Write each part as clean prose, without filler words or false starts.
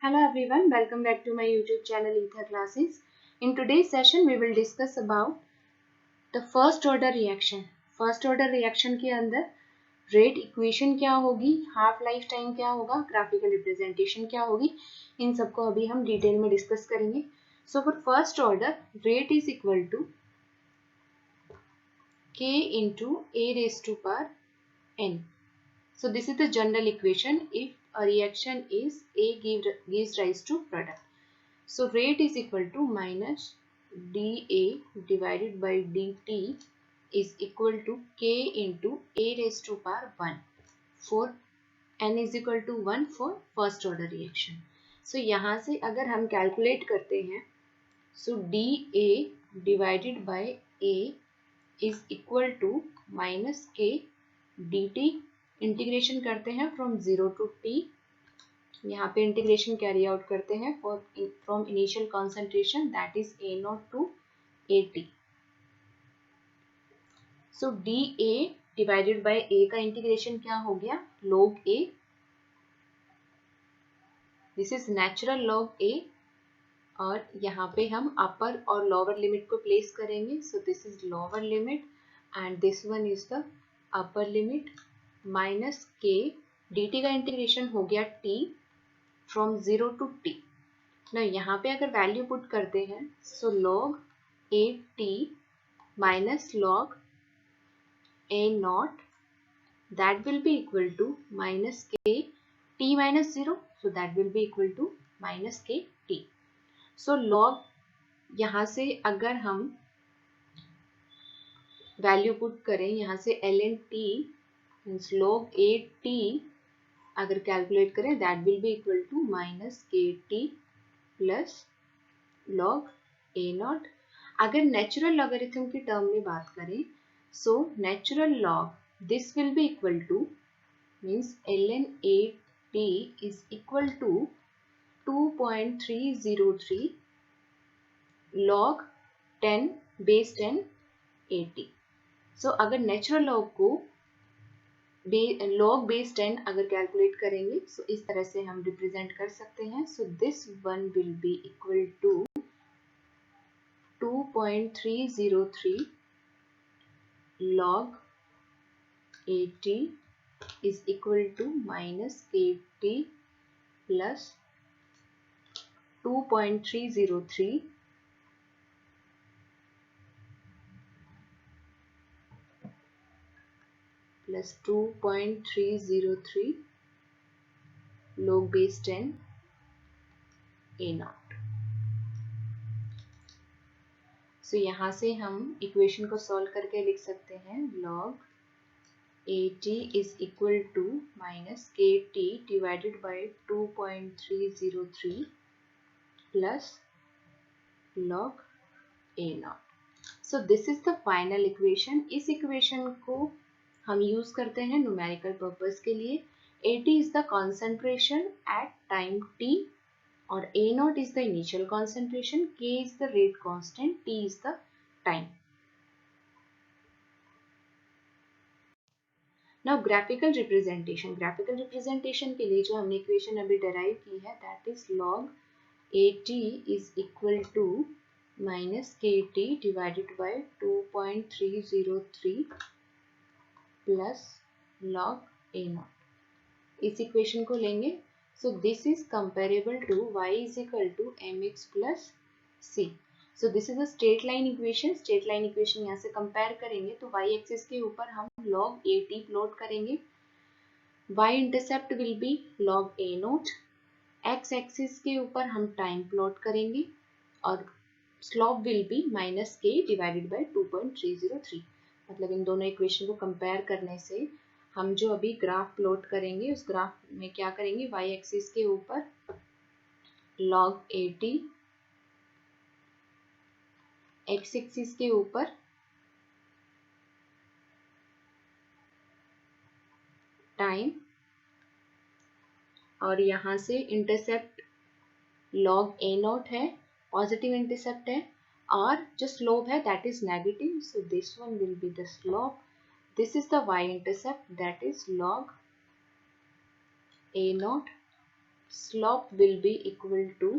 Hello everyone, welcome back to my YouTube channel Ether Classes. In today's session we will discuss about the first order reaction. First order reaction के अंदर rate equation क्या होगी, half life time क्या होगा, graphical representation क्या होगी, इन सबको अभी हम डिटेल में डिस्कस करेंगे. So for first order rate is equal to k into a raised to power n. So this is the general equation if a reaction is A gives rise to product. So rate is equal to minus dA divided by dt is equal to K into A raised to power 1 for n is equal to 1 for first order reaction. So यहाँ से अगर हम calculate करते हैं, so dA divided by A is equal to minus K dt. Integration करते हैं from 0 to t. यहाँ पे इंटीग्रेशन कैरी आउट करते हैं from initial concentration that is A0 to AT. सो dA डिवाइडेड बाय A का इंटीग्रेशन क्या हो गया, log A. This is natural log A और यहाँ पे हम अपर और लोअर लिमिट को प्लेस करेंगे. So this is lower limit and this one is the upper limit minus के dt का इंटीग्रेशन हो गया t फ्रॉम 0 टू t. ना यहाँ पे अगर वैल्यू पुट करते हैं so log a t minus log a naught that will be equal to minus k t minus 0. So that will be equal to minus k t. So log यहाँ से अगर हम वैल्यू पुट करें यहाँ से ln t means log a t अगर calculate करें that will be equal to minus K T plus log a naught. अगर नेचुरल लॉगरिथम की टर्म में बात करें so natural log this will be equal to means ln a t is equal to 2.303 log 10 base 10 AT. So अगर natural log को log base 10 अगर calculate करेंगे सो इस तरह से हम रिप्रेजेंट कर सकते हैं. So this one will be equal to 2.303 log AT is equal to minus KT plus 2.303 plus 2.303 log base 10 A naught. सो यहाँ से हम इक्वेशन को सॉल्व करके लिख सकते हैं log AT is equal to minus KT divided by 2.303 plus log A naught. So this is the final equation. इस equation को हम यूज करते हैं न्यूमेरिकल पर्पस के लिए. AT is the concentration at time t और A naught is the initial concentration, K is the rate constant, T is the time. Now graphical representation. Graphical representation के लिए जो हमने इक्वेशन अभी डिराइव की है that is log AT is equal to minus KT divided by 2.303 plus log A naught. इस equation को लेंगे. So this is comparable to y is equal to mx plus c. So this is a straight line equation. Straight line equation यहाँ से compare करेंगे तो y axis के ऊपर हम log AT प्लॉट करेंगे. y intercept will be log A note. x axis के ऊपर हम टाइम प्लॉट करेंगे और slope will B minus k divided by 2.303. मतलब इन दोनों इक्वेशन को कंपेयर करने से हम जो अभी ग्राफ प्लॉट करेंगे उस ग्राफ में क्या करेंगे, y एक्सिस के ऊपर log AT, x एक्सिस के ऊपर टाइम और यहाँ से इंटरसेप्ट log A नॉट है, पॉजिटिव इंटरसेप्ट है और जो स्लोप है that is negative. So this one will be the slope. This is the y-intercept that is log A naught slope will be equal to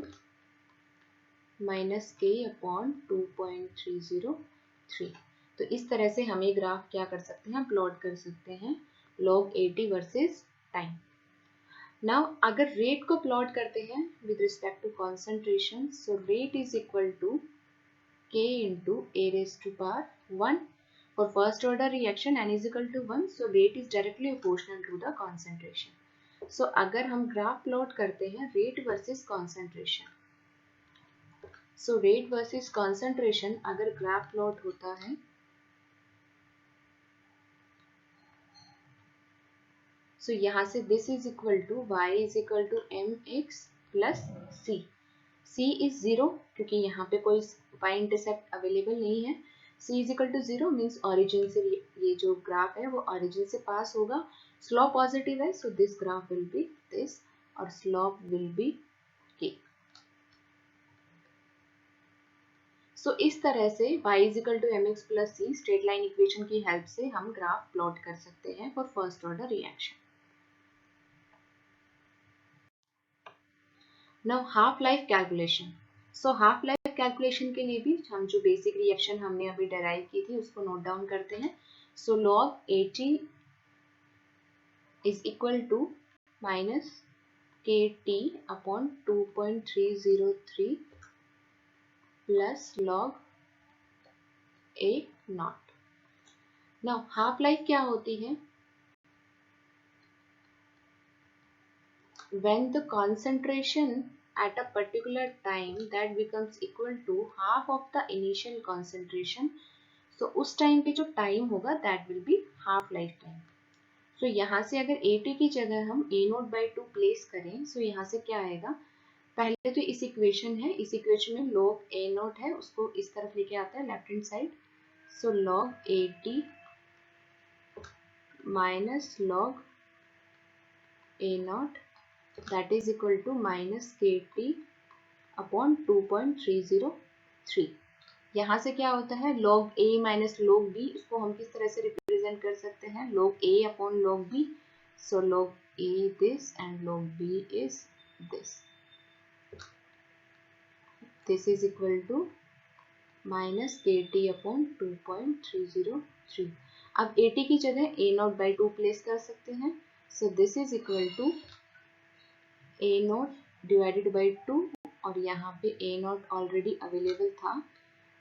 minus k upon 2.303। तो इस तरह से हम ये ग्राफ क्या कर सकते हैं, प्लॉट कर सकते हैं log AT versus time. Now अगर रेट को प्लॉट करते हैं with respect to concentration, so rate is equal to k into a raised to power 1. For first order reaction n is equal to 1, so rate is directly proportional to the concentration. So अगर हम graph plot करते हैं rate versus concentration, so rate versus concentration अगर graph plot होता है, so यहाँ से this is equal to y is equal to mx plus c। c is 0 क्योंकि यहाँ पे कोई y इंटरसेप्ट अवेलेबल नहीं है। c is equal to 0 means origin से ये जो ग्राफ है वो ऑरिजिन से पास होगा। स्लोप पॉजिटिव है, so this graph will be this और slope will be k। So इस तरह से y is equal to mx plus c straight line equation की हेल्प से हम ग्राफ प्लॉट कर सकते हैं for first order reaction. Now half life calculation. So half life calculation के लिए भी हम जो बेसिक रिएक्शन हमने अभी डेराइव की थी उसको नोट डाउन करते हैं। So log AT is equal to minus KT upon 2.303 plus log A naught. Now half life क्या होती है, when the concentration at a particular time that becomes equal to half of the initial concentration, so उस time पे जो time होगा that will be half life time। so यहाँ से अगर AT की जगह हम A0/2 प्लेस करें, so यहाँ से क्या आएगा, पहले तो इस इक्वेशन है, इस इक्वेशन में log A0 है उसको इस तरफ लेके आता है left hand side, so log AT minus log A0 that is equal to minus KT upon 2.303। यहाँ से क्या होता है log A minus log B, उसको हम किस तरह से रिप्रेजेंट कर सकते हैं, log A upon log B। so log A this and log B is this, this is equal to minus KT upon 2.303। अब AT की जगह A0/2 प्लेस कर सकते हैं, so this is equal to A0 divided by 2 और यहाँ पे A0 already available था,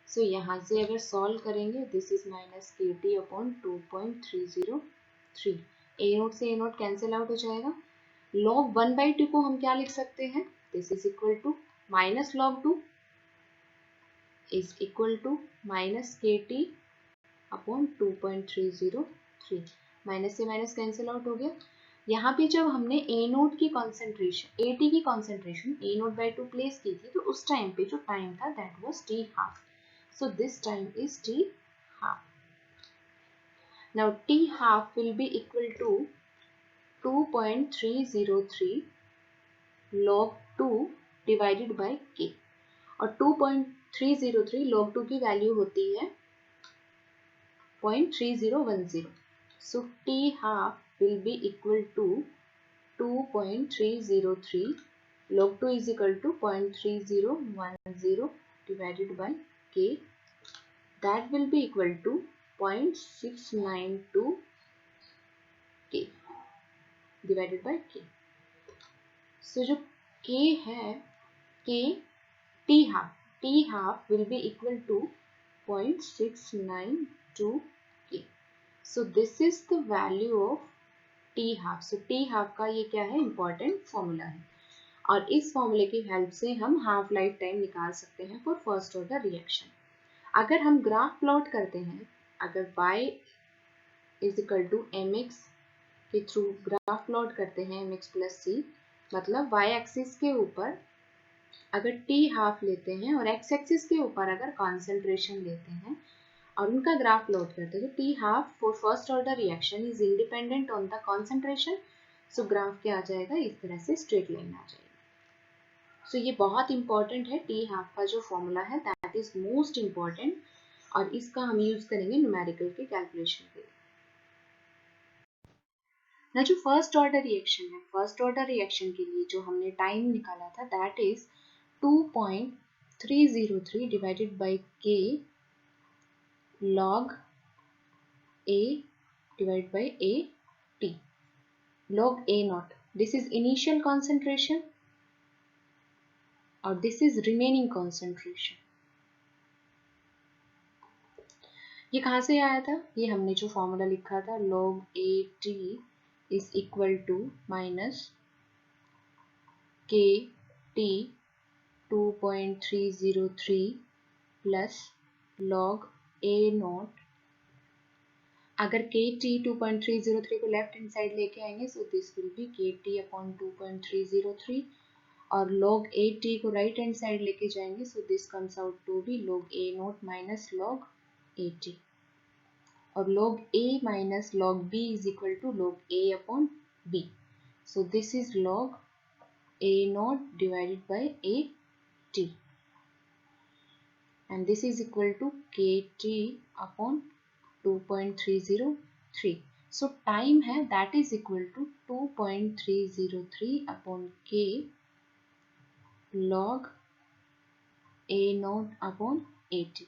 सो यहाँ से अगर सॉल्व करेंगे this is minus KT upon 2.303। A0 से A0 कैंसिल आउट हो जाएगा। log 1/2 को हम क्या लिख सकते हैं, this is equal to minus log 2 is equal to minus KT upon 2.303। Minus से माइनस कैंसिल आउट हो गया। यहाँ पे जब हमने A0 की कॉन्सेंट्रेशन AT की कॉन्सेंट्रेशन A0/2 प्लेस की थी, तो उस टाइम पे जो टाइम था that was T half, so this time is T half. Now T half will be equal to 2.303 log 2 divided by K, और 2.303 log 2 की वैल्यू होती है 0.3010, so T half will be equal to 2.303 log 2 is equal to 0.3010 divided by K, that will be equal to 0.692 K divided by K। so जो K है, K T half will be equal to 0.692 K, so this is the value of T half। so T half का ये क्या है, important formula है, और इस फॉर्मूले की हेल्प से हम हाफ लाइफ टाइम निकाल सकते हैं फॉर फर्स्ट ऑर्डर रिएक्शन। अगर हम ग्राफ प्लॉट करते हैं, अगर y is equal to mx के थ्रू ग्राफ प्लॉट करते हैं mx प्लस c, मतलब y एक्सिस के ऊपर अगर T हाफ लेते हैं और x एक्सिस के ऊपर अगर कॉन्सेंट्रेशन लेते हैं और उनका ग्राफ प्लॉट करते हैं, तो T half for first order reaction is independent on the concentration, so graph क्या आ जाएगा, इस तरह से स्ट्रेट लाइन आ जाएगा। सो ये बहुत इंपॉर्टेंट है, T हाफ का जो फॉर्मूला है दैट इज मोस्ट इंपॉर्टेंट, और इसका हम यूज करेंगे न्यूमेरिकल के कैलकुलेशन के लिए। ना जो फर्स्ट ऑर्डर रिएक्शन है, फर्स्ट ऑर्डर रिएक्शन के लिए जो हमने टाइम निकाला था that is 2.303 divided by k log a divided by a t log a naught. This is initial concentration और this is remaining concentration. ये कहाँ से आया था? ये हमने जो फॉर्मूला लिखा था log a t is equal to minus k t 2.303 plus log a naught. अगर k t 2.303 को लेफ्ट हैंड साइड लेके आएंगे so this will be k t upon 2.303 और log a t को राइट हैंड साइड लेके जाएंगे so this comes out to be log a naught minus log a t और log a minus log b is equal to log a upon b. So this is log a naught divided by a t and this is equal to kt upon 2.303. So time है that is equal to 2.303 upon k log a naught upon a t.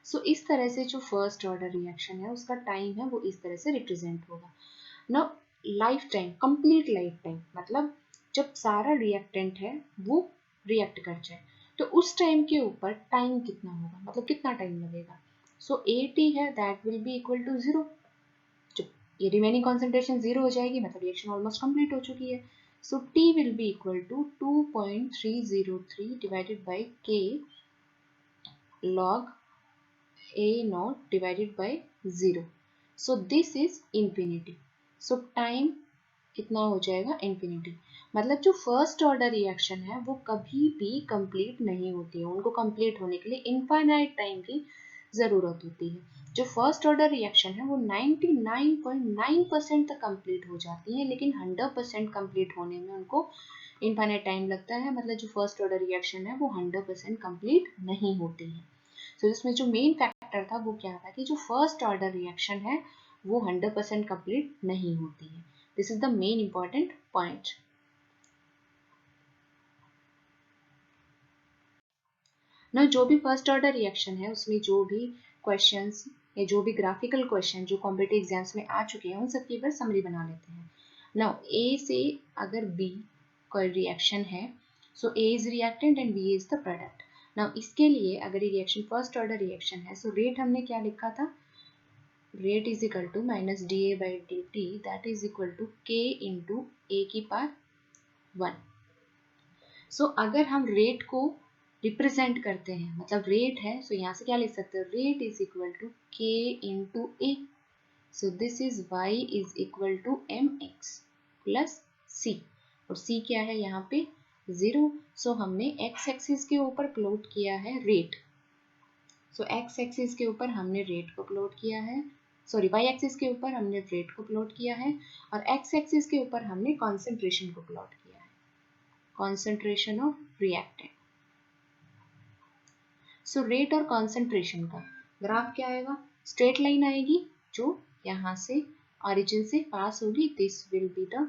सो इस तरह से जो first order reaction है उसका time है वो इस तरह से रिप्रेजेंट होगा ना. Life time, complete life time मतलब जब सारा रिएक्टेंट है वो रिएक्ट कर जाए तो उस टाइम के ऊपर टाइम कितना होगा, मतलब कितना टाइम लगेगा. सो AT है that will be equal to 0. जब ये रिमेनिंग कॉन्सेंट्रेशन 0 हो जाएगी मतलब रिएक्शन ऑलमोस्ट कंप्लीट हो चुकी है. So T will be equal to 2.303 divided by K log a naught divided by 0. So this is infinity. So time कितना हो जाएगा infinity. मतलब जो फर्स्ट ऑर्डर रिएक्शन है वो कभी भी कंप्लीट नहीं होती है, उनको कंप्लीट होने के लिए इनफाइनाइट टाइम की ज़रूरत होती है. जो फर्स्ट ऑर्डर रिएक्शन है वो 99.9% तक कंप्लीट हो जाती है लेकिन 100% कंप्लीट होने में उनको इनफाइनाइट टाइम लगता है. मतलब जो फर्स्ट ऑर्डर रिएक्शन है वो 100% कंप्लीट नहीं होती है. तो इसमें जो मेन फैक्टर था वो क्या था कि जो फर्स्ट ऑर्डर रिएक्शन है वो 100% कंप्लीट नहीं होती है. This is the main important point. ना जो भी फर्स्ट ऑर्डर रिएक्शन है उसमें जो भी क्वेश्चंस या जो भी ग्राफिकल क्वेश्चन जो कॉम्पिटिटिव एग्जाम्स में आ चुके हैं उन सब की बार समरी बना लेते हैं. नाउ ए से अगर बी कोई रिएक्शन है so A is reactant and B is the product. Now इसके लिए अगर ये रिएक्शन फर्स्ट ऑर्डर रिएक्शन है सो रेट हमने क्या लिखा था, rate is equal to minus D A by D T that is equal to K into A की पावर 1. सो अगर हम रेट को रिप्रेजेंट करते हैं मतलब रेट है सो यहाँ से क्या लिख सकते हैं, rate is equal to K into A. So this is Y is equal to M X plus C और सी क्या है यहाँ पे 0. सो हमने x एक्सिस के ऊपर प्लॉट किया है रेट. सो x एक्सिस के ऊपर हमने रेट को प्लॉट किया है, सॉरी y एक्सिस के ऊपर हमने रेट को प्लॉट किया है और x एक्सिस के ऊपर हमने कॉन्सेंट्रेशन को प्लॉट किया है, concentration of reactant. So rate और कॉन्सेंट्रेशन का ग्राफ क्या आएगा, स्ट्रेट लाइन आएगी जो यहाँ से ऑरिजिन से पास होगी. This will be the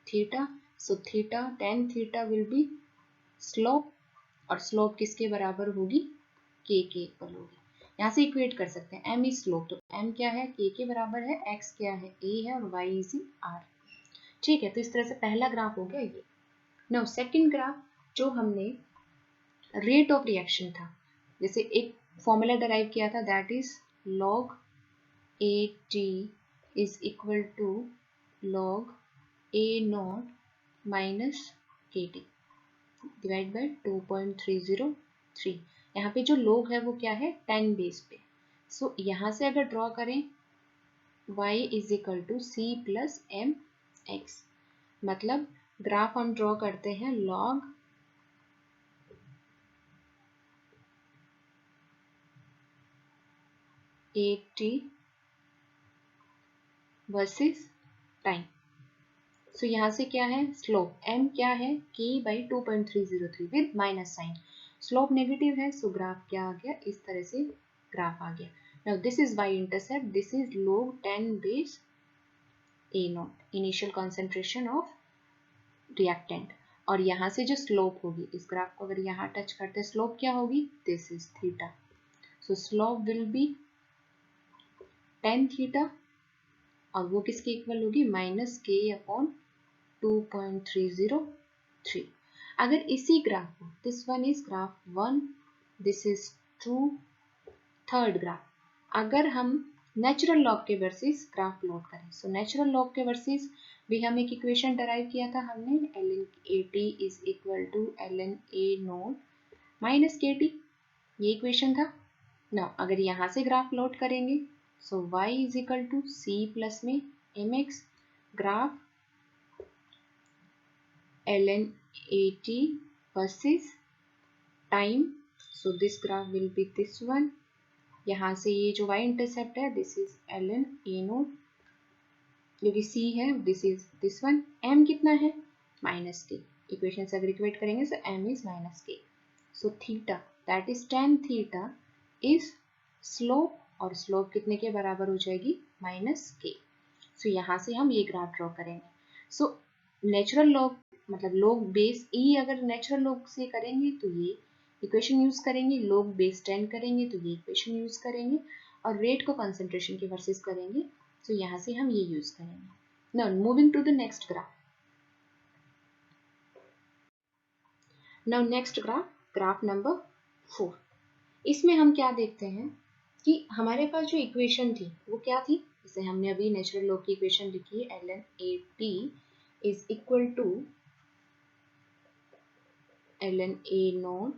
theta. So theta tan theta will be slope और स्लोप किसके बराबर होगी, k के इक्वल होगी. यहाँ से इक्वेट कर सकते हैं m इज स्लोप तो m क्या है k के बराबर है, x क्या है a है और y इज r. ठीक है, तो इस तरह से पहला ग्राफ हो गया ये. नाउ सेकंड ग्राफ जो हमने रेट ऑफ रिएक्शन था, जैसे एक फॉर्मूला डराइव किया था that is log at is equal to log a naught minus kt divide by 2.303. यहाँ पे जो log है वो क्या है 10 बेस पे. सो यहाँ से अगर ड्रॉ करें y is equal to C plus M X, मतलब ग्राफ हम ड्रॉ करते हैं log at versus time. So यहाँ से क्या है स्लोप m क्या है k by 2.303 with minus sign. Slope negative है सो ग्राफ क्या आ गया, इस तरह से ग्राफ आ गया. Now this is y intercept, this is log 10 base A not initial concentration of reactant, और यहाँ से जो स्लोप होगी, इस ग्राफ को अगर यहाँ टच करते स्लोप क्या होगी, this is theta, so slope will B tan theta, और वो किसके इक्वल होगी, -k/2.303। अगर इसी ग्राफ को, this one is graph 1, this is 2, third graph, अगर हम नेचुरल लॉग के वर्सेस ग्राफ प्लॉट करें, सो नेचुरल लॉग के वर्सेस भी हम एक इक्वेशन डराइव किया था हमने, ln AT is equal to ln A naught minus KT, ये इक्वेशन था ना। अगर यहाँ से ग्राफ प्लॉट करेंगे, so y is equal to C plus में mx graph ln AT versus time, so this graph will be this one. यहाँ से ये जो y इंटरसेप्ट है, this is ln A naught, जो कि C है, this is this one, m कितना है, -k, इक्वेशन से अगर इक्वेट करेंगे तो m is -k, so theta that is tan theta is slope, और स्लोप कितने के बराबर हो जाएगी, -k। सो यहाँ से हम ये ग्राफ ड्रॉ करेंगे। सो नेचुरल लॉग मतलब लॉग बेस e अगर नेचुरल लॉग से करेंगे तो ये इक्वेशन यूज करेंगे, लॉग बेस 10 करेंगे तो ये इक्वेशन यूज करेंगे, और रेट को कंसंट्रेशन के वर्सेस करेंगे, तो यहाँ से हम ये यूज करेंगे। Now moving to the next graph. Now next graph, graph number 4। इसमें हम क्या देखते हैं कि हमारे पास जो इक्वेशन थी वो क्या थी, जैसे हमने अभी नेचुरल लॉग की इक्वेशन लिखी है, ln AT is equal to ln A naught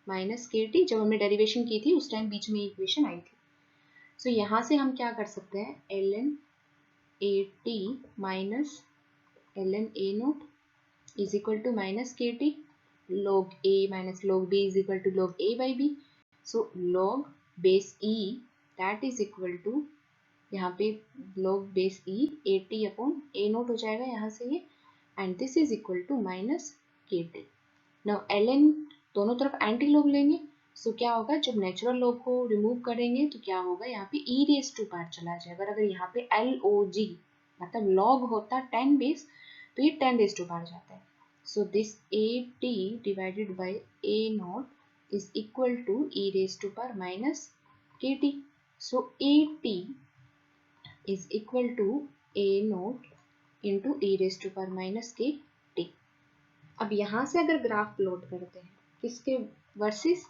minus KT, जब हमने डेरिवेशन की थी उस टाइम बीच में इक्वेशन आई थी। सो यहाँ से हम क्या कर सकते हैं, ln AT minus ln A naught is equal to minus KT, log A minus log B is equal to log A by B, so log base E that is equal to, यहाँ पे log base E AT upon A naught हो जाएगा यहाँ से ये, and this is equal to minus KT। Now ln दोनों तरफ anti log लेंगे, सो क्या होगा, जब नेचुरल लॉग को रिमूव करेंगे तो क्या होगा, यहाँ पे e रेस टू पार चला जाएगा, अगर यहाँ पे log मतलब लॉग होता 10 बेस तो ये 10 रेस टू पार जाता है, so this AT divided by A not is equal to e raised to power minus KT. So AT is equal to A naught into e raised to power minus KT. अब यहाँ से अगर graph plot करते हैं किसके versus,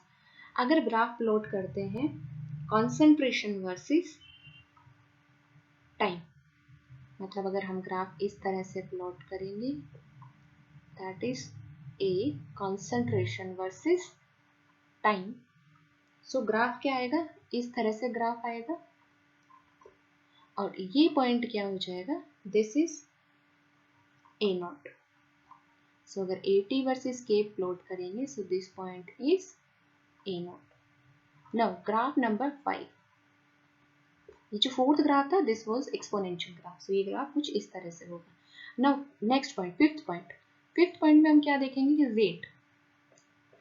अगर graph plot करते हैं कॉन्सेंट्रेशन वर्सेस टाइम, मतलब अगर हम ग्राफ इस तरह से प्लॉट करेंगे, that is a concentration versus time, so graph क्या आएगा, इस तरह से ग्राफ आएगा, और ये पॉइंट क्या हो जाएगा, दिस इज ए नॉट। सो अगर AT वर्सेस K प्लॉट करेंगे, so this point is a not. Now graph number 5, ये जो फोर्थ ग्राफ था दिस वाज एक्सपोनेंशियल ग्राफ, सो ये ग्राफ कुछ इस तरह से होगा। Now next point, fifth point में हम क्या देखेंगे कि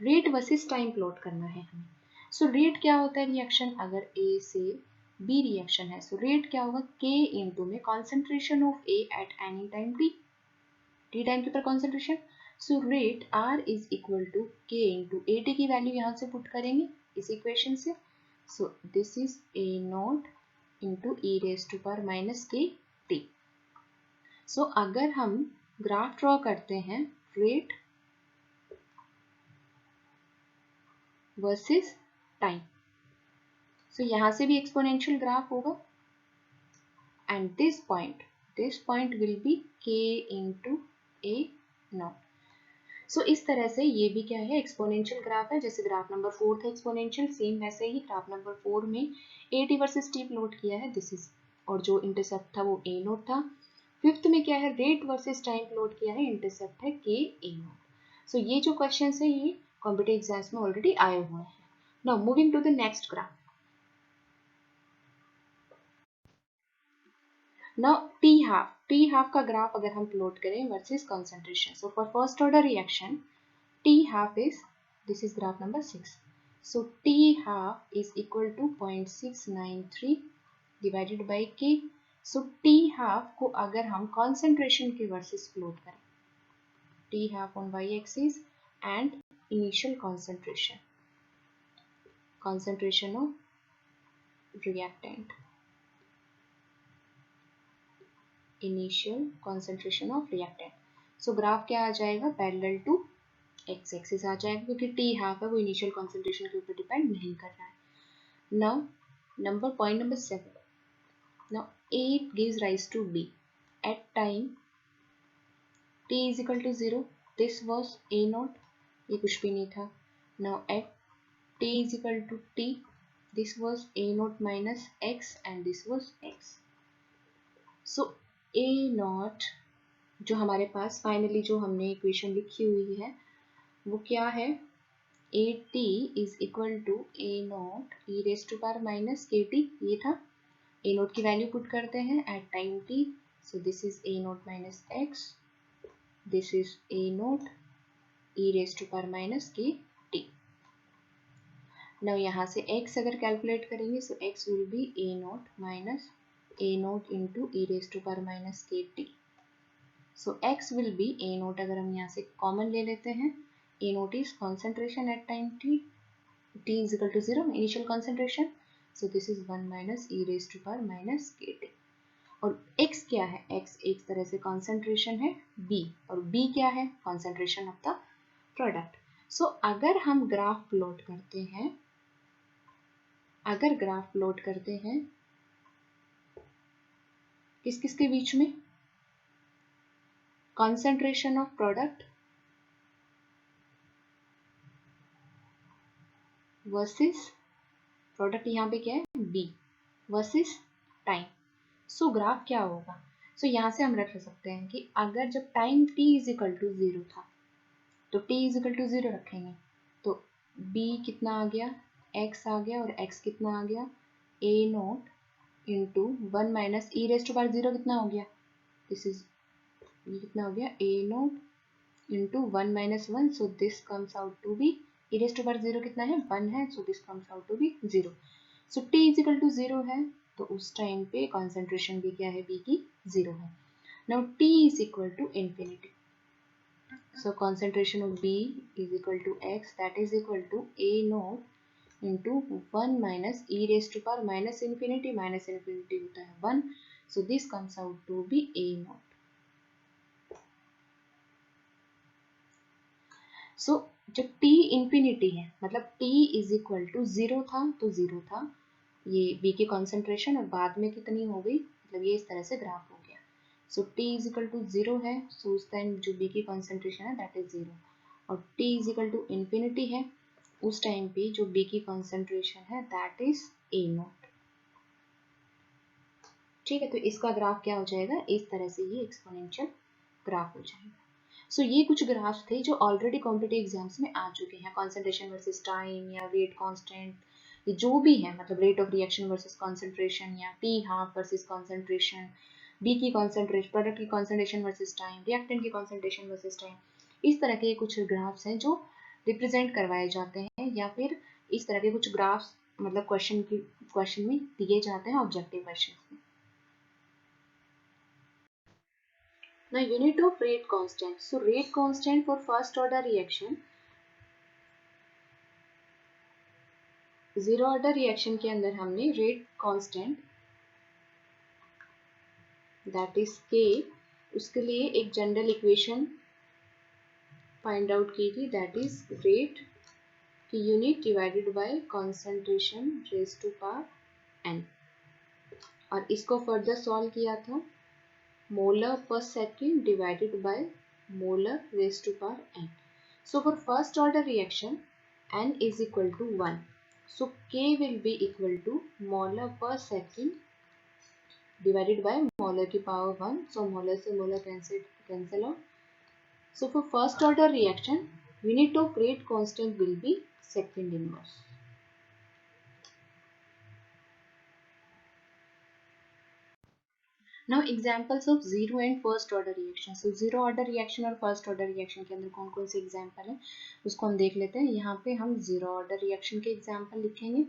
रेट वर्सेस टाइम प्लॉट करना है हमें। सो रेट क्या होता है, रिएक्शन अगर A से B रिएक्शन है, सो रेट क्या होगा, K इंटू में concentration of A at any time T time के ऊपर concentration, so rate R is equal to K into AT की वैल्यू यहाँ से पुट करेंगे इस इक्वेशन से, so this is A naught into e raise to power minus KT। So अगर हम ग्राफ ड्रॉ करते हैं रेट वर्सेस टाइम, सो यहाँ से भी एक्सपोनेंशियल ग्राफ होगा, and this point will be K into A naught. So इस तरह से ये भी क्या है, एक्सपोनेंशियल ग्राफ है, जैसे ग्राफ नंबर 4 था एक्सपोनेंशियल, सेम वैसे ही ग्राफ नंबर 4 में AT वर्सेस T प्लॉट किया है, दिस इज, और जो इंटरसेप्ट था वो A नोट था। फिफ्थ में क्या है, रेट वर्सेस टाइम प्लॉट किया है, इंटरसेप्ट है K A नोट। सो ये जो क्वेश्चन है ये कॉम्पिटिटिव एग्जाम्स में ऑलरेडी आए हुए हैं। Now moving to the next graph. Now T half का ग्राफ अगर हम प्लॉट करें versus concentration, so for first order reaction T half is, this is graph number 6, so T half is equal to 0.693 divided by K, so T half को अगर हम concentration के versus plot करें, T half on Y axis and initial concentration of reactant, initial concentration of reactant. So graph क्या आ जाएगा, parallel to x axis आ जाएगा, क्योंकि टी हाफ है वो इनिशियल कॉन्सेंट्रेशन के ऊपर डिपेंड नहीं कर रहा है. Now point number 7. Now A gives rise to B at time t is equal to 0. This was A naught, ये कुछ भी नहीं था. Now at t is equal to t, this was A naught minus x and this was x. So A naught जो हमारे पास finally जो हमने equation लिखी हुई है वो क्या है, at is equal to A naught e raised to power minus kt, ये था. A naught की वैल्यू पुट करते हैं at time t, so this is A naught minus x, this is A naught e raised to power minus kt. now यहाँ से x अगर calculate करेंगे, so x will be A naught minus A naught into e raised to power minus kt. so x will be A naught, अगर हम यहाँ से common ले लेते हैं, A naught is concentration at time t is equal to 0, initial concentration. So this is 1 minus e raised to power minus kt. और x क्या है, x एक तरह से concentration है b, और b क्या है, concentration of the product. So अगर हम ग्राफ प्लॉट करते हैं, किस किस के बीच में, concentration of product versus product, यहाँ पे क्या है b वर्सेस टाइम. सो ग्राफ क्या होगा, सो यहाँ से हम रख सकते हैं कि अगर जब time t is equal to 0 था तो t इज इक्वल टू 0 रखेंगे, तो b कितना आ गया, x आ गया, और x कितना आ गया, a naught into 1 minus E raise to power 0 कितना हो गया, दिस इज ये कितना हो गया, a naught into 1 minus 1, so this comes out to be e raised to power 0 कितना है, 1 है, so this comes out to be 0. so t is equal to 0 है, तो उस टाइम पे concentration भी क्या है, b की 0 है. now t is equal to infinity, so concentration of b is equal to x, that is equal to a naught into 1 minus e raised to power minus infinity होता है 1, so this comes out to be a naught. सो जब t infinity है, मतलब t is equal to 0 था, तो 0 था ये b की कॉन्सेंट्रेशन, और बाद में कितनी हो गई, मतलब ये इस तरह से ग्राफ हो गया. सो t इज इक्वल टू 0 है, सो उस टाइम जो b की कॉन्सेंट्रेशन है दैट इज 0, और t is equal to infinity है, उस टाइम पे जो b की कॉन्सेंट्रेशन है दैट इज a नॉट. ठीक है, तो इसका ग्राफ क्या हो जाएगा, इस तरह से ये एक्सपोनेंशियल ग्राफ हो जाएगा. सो ये कुछ ग्राफ्स थे जो ऑलरेडी कॉम्पिटिटिव एग्जाम्स में आ चुके हैं, कॉन्सेंट्रेशन वर्सेस टाइम या रेट कांस्टेंट, ये जो भी है, मतलब rate of reaction versus concentration, या T half versus concentration, B की कॉन्सेंट्रेशन, प्रोडक्ट की कॉन्सेंट्रेशन वर्सेस टाइम, रिएक्टेंट की कॉन्सेंट्रेशन वर्सेस टाइम. इस तरह के कुछ ग्राफ्स हैं जो रिप्रेजेंट करवाए जाते हैं, या फिर इस तरह के कुछ ग्राफ्स मतलब क्वेश्चन में दिए जाते हैं ऑब्जेक्टिव क्वेश्चन में. Now unit of rate constant. So rate constant for first order reaction, zero order reaction के अंदर हमने रेट कांस्टेंट दैट इज के, उसके लिए एक जनरल इक्वेशन फाइंड आउट की थी, दैट इज रेट की unit divided by concentration raise to power N, और इसको फर्दर सॉल्व किया था molar per second divided by molar raise to power N. So for first order reaction n is equal to 1, so k will be equal to molar per second divided by molar की power 1, so molar से molar cancel out. So for first order reaction unit of rate constant will be second inverse. Now examples of zero and first order reaction. So zero order reaction और first order reaction के अंदर कौन कौन से example हैं उसको हम देख लेते हैं. यहाँ पे हम zero order reaction के example लिखेंगे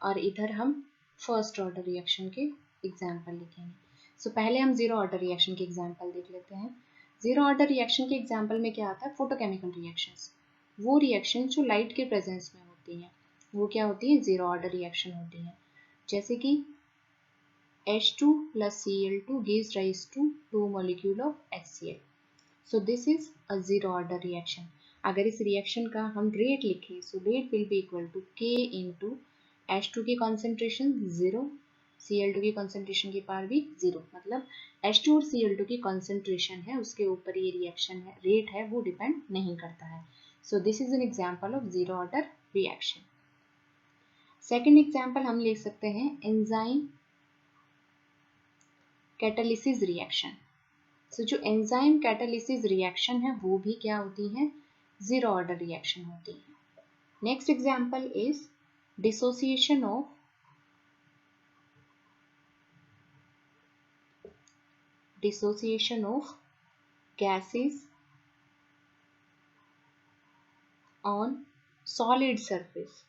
और इधर हम first order reaction के example लिखेंगे. सो पहले हम जीरो ऑर्डर रिएक्शन के एग्जाम्पल देख लेते हैं। जीरो ऑर्डर रिएक्शन के एग्जाम्पल में क्या आता है, फोटोकेमिकल रिएक्शंस। वो रिएक्शन जो लाइट के प्रेजेंस में होती हैं वो क्या होती है, जीरो ऑर्डर रिएक्शन होती है। जैसे कि H2 plus Cl2 gives rise to 2 molecule of HCl. So this is a zero order reaction. अगर इस रिएक्शन का हम रेट लिखें, so rate will be equal to K into H2 की कॉन्सेंट्रेशन 0, Cl2 की कॉन्सेंट्रेशन के पार भी 0, मतलब H2 और Cl2 की कॉन्सेंट्रेशन है उसके ऊपर ये रिएक्शन है, रेट है वो डिपेंड नहीं करता है। So this is an example of zero order reaction. Second example हम ले सकते हैं एंजाइम कैटालिसिस रिएक्शन। सो जो एंजाइम कैटालिसिस रिएक्शन है वो भी क्या होती है, जीरो ऑर्डर रिएक्शन होती है। Next example is dissociation of gases on solid surface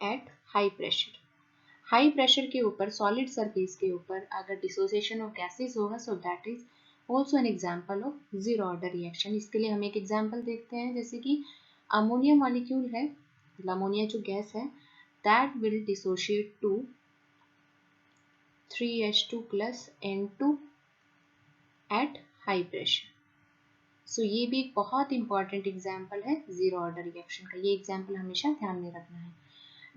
at high pressure। High pressure के ऊपर सॉलिड सरफेस के ऊपर अगर डिसोसिएशन ऑफ गैसेस होगा, so that is also an example of zero order reaction. इसके लिए हम एक एग्जाम्पल देखते हैं, जैसे कि अमोनिया मॉलिक्यूल है, अमोनिया जो गैस है, that will dissociate to 3H2 plus N2 at high pressure. So ये भी एक बहुत इंपॉर्टेंट एग्जाम्पल है जीरो ऑर्डर रिएक्शन का, ये एग्जाम्पल हमेशा ध्यान में रखना है।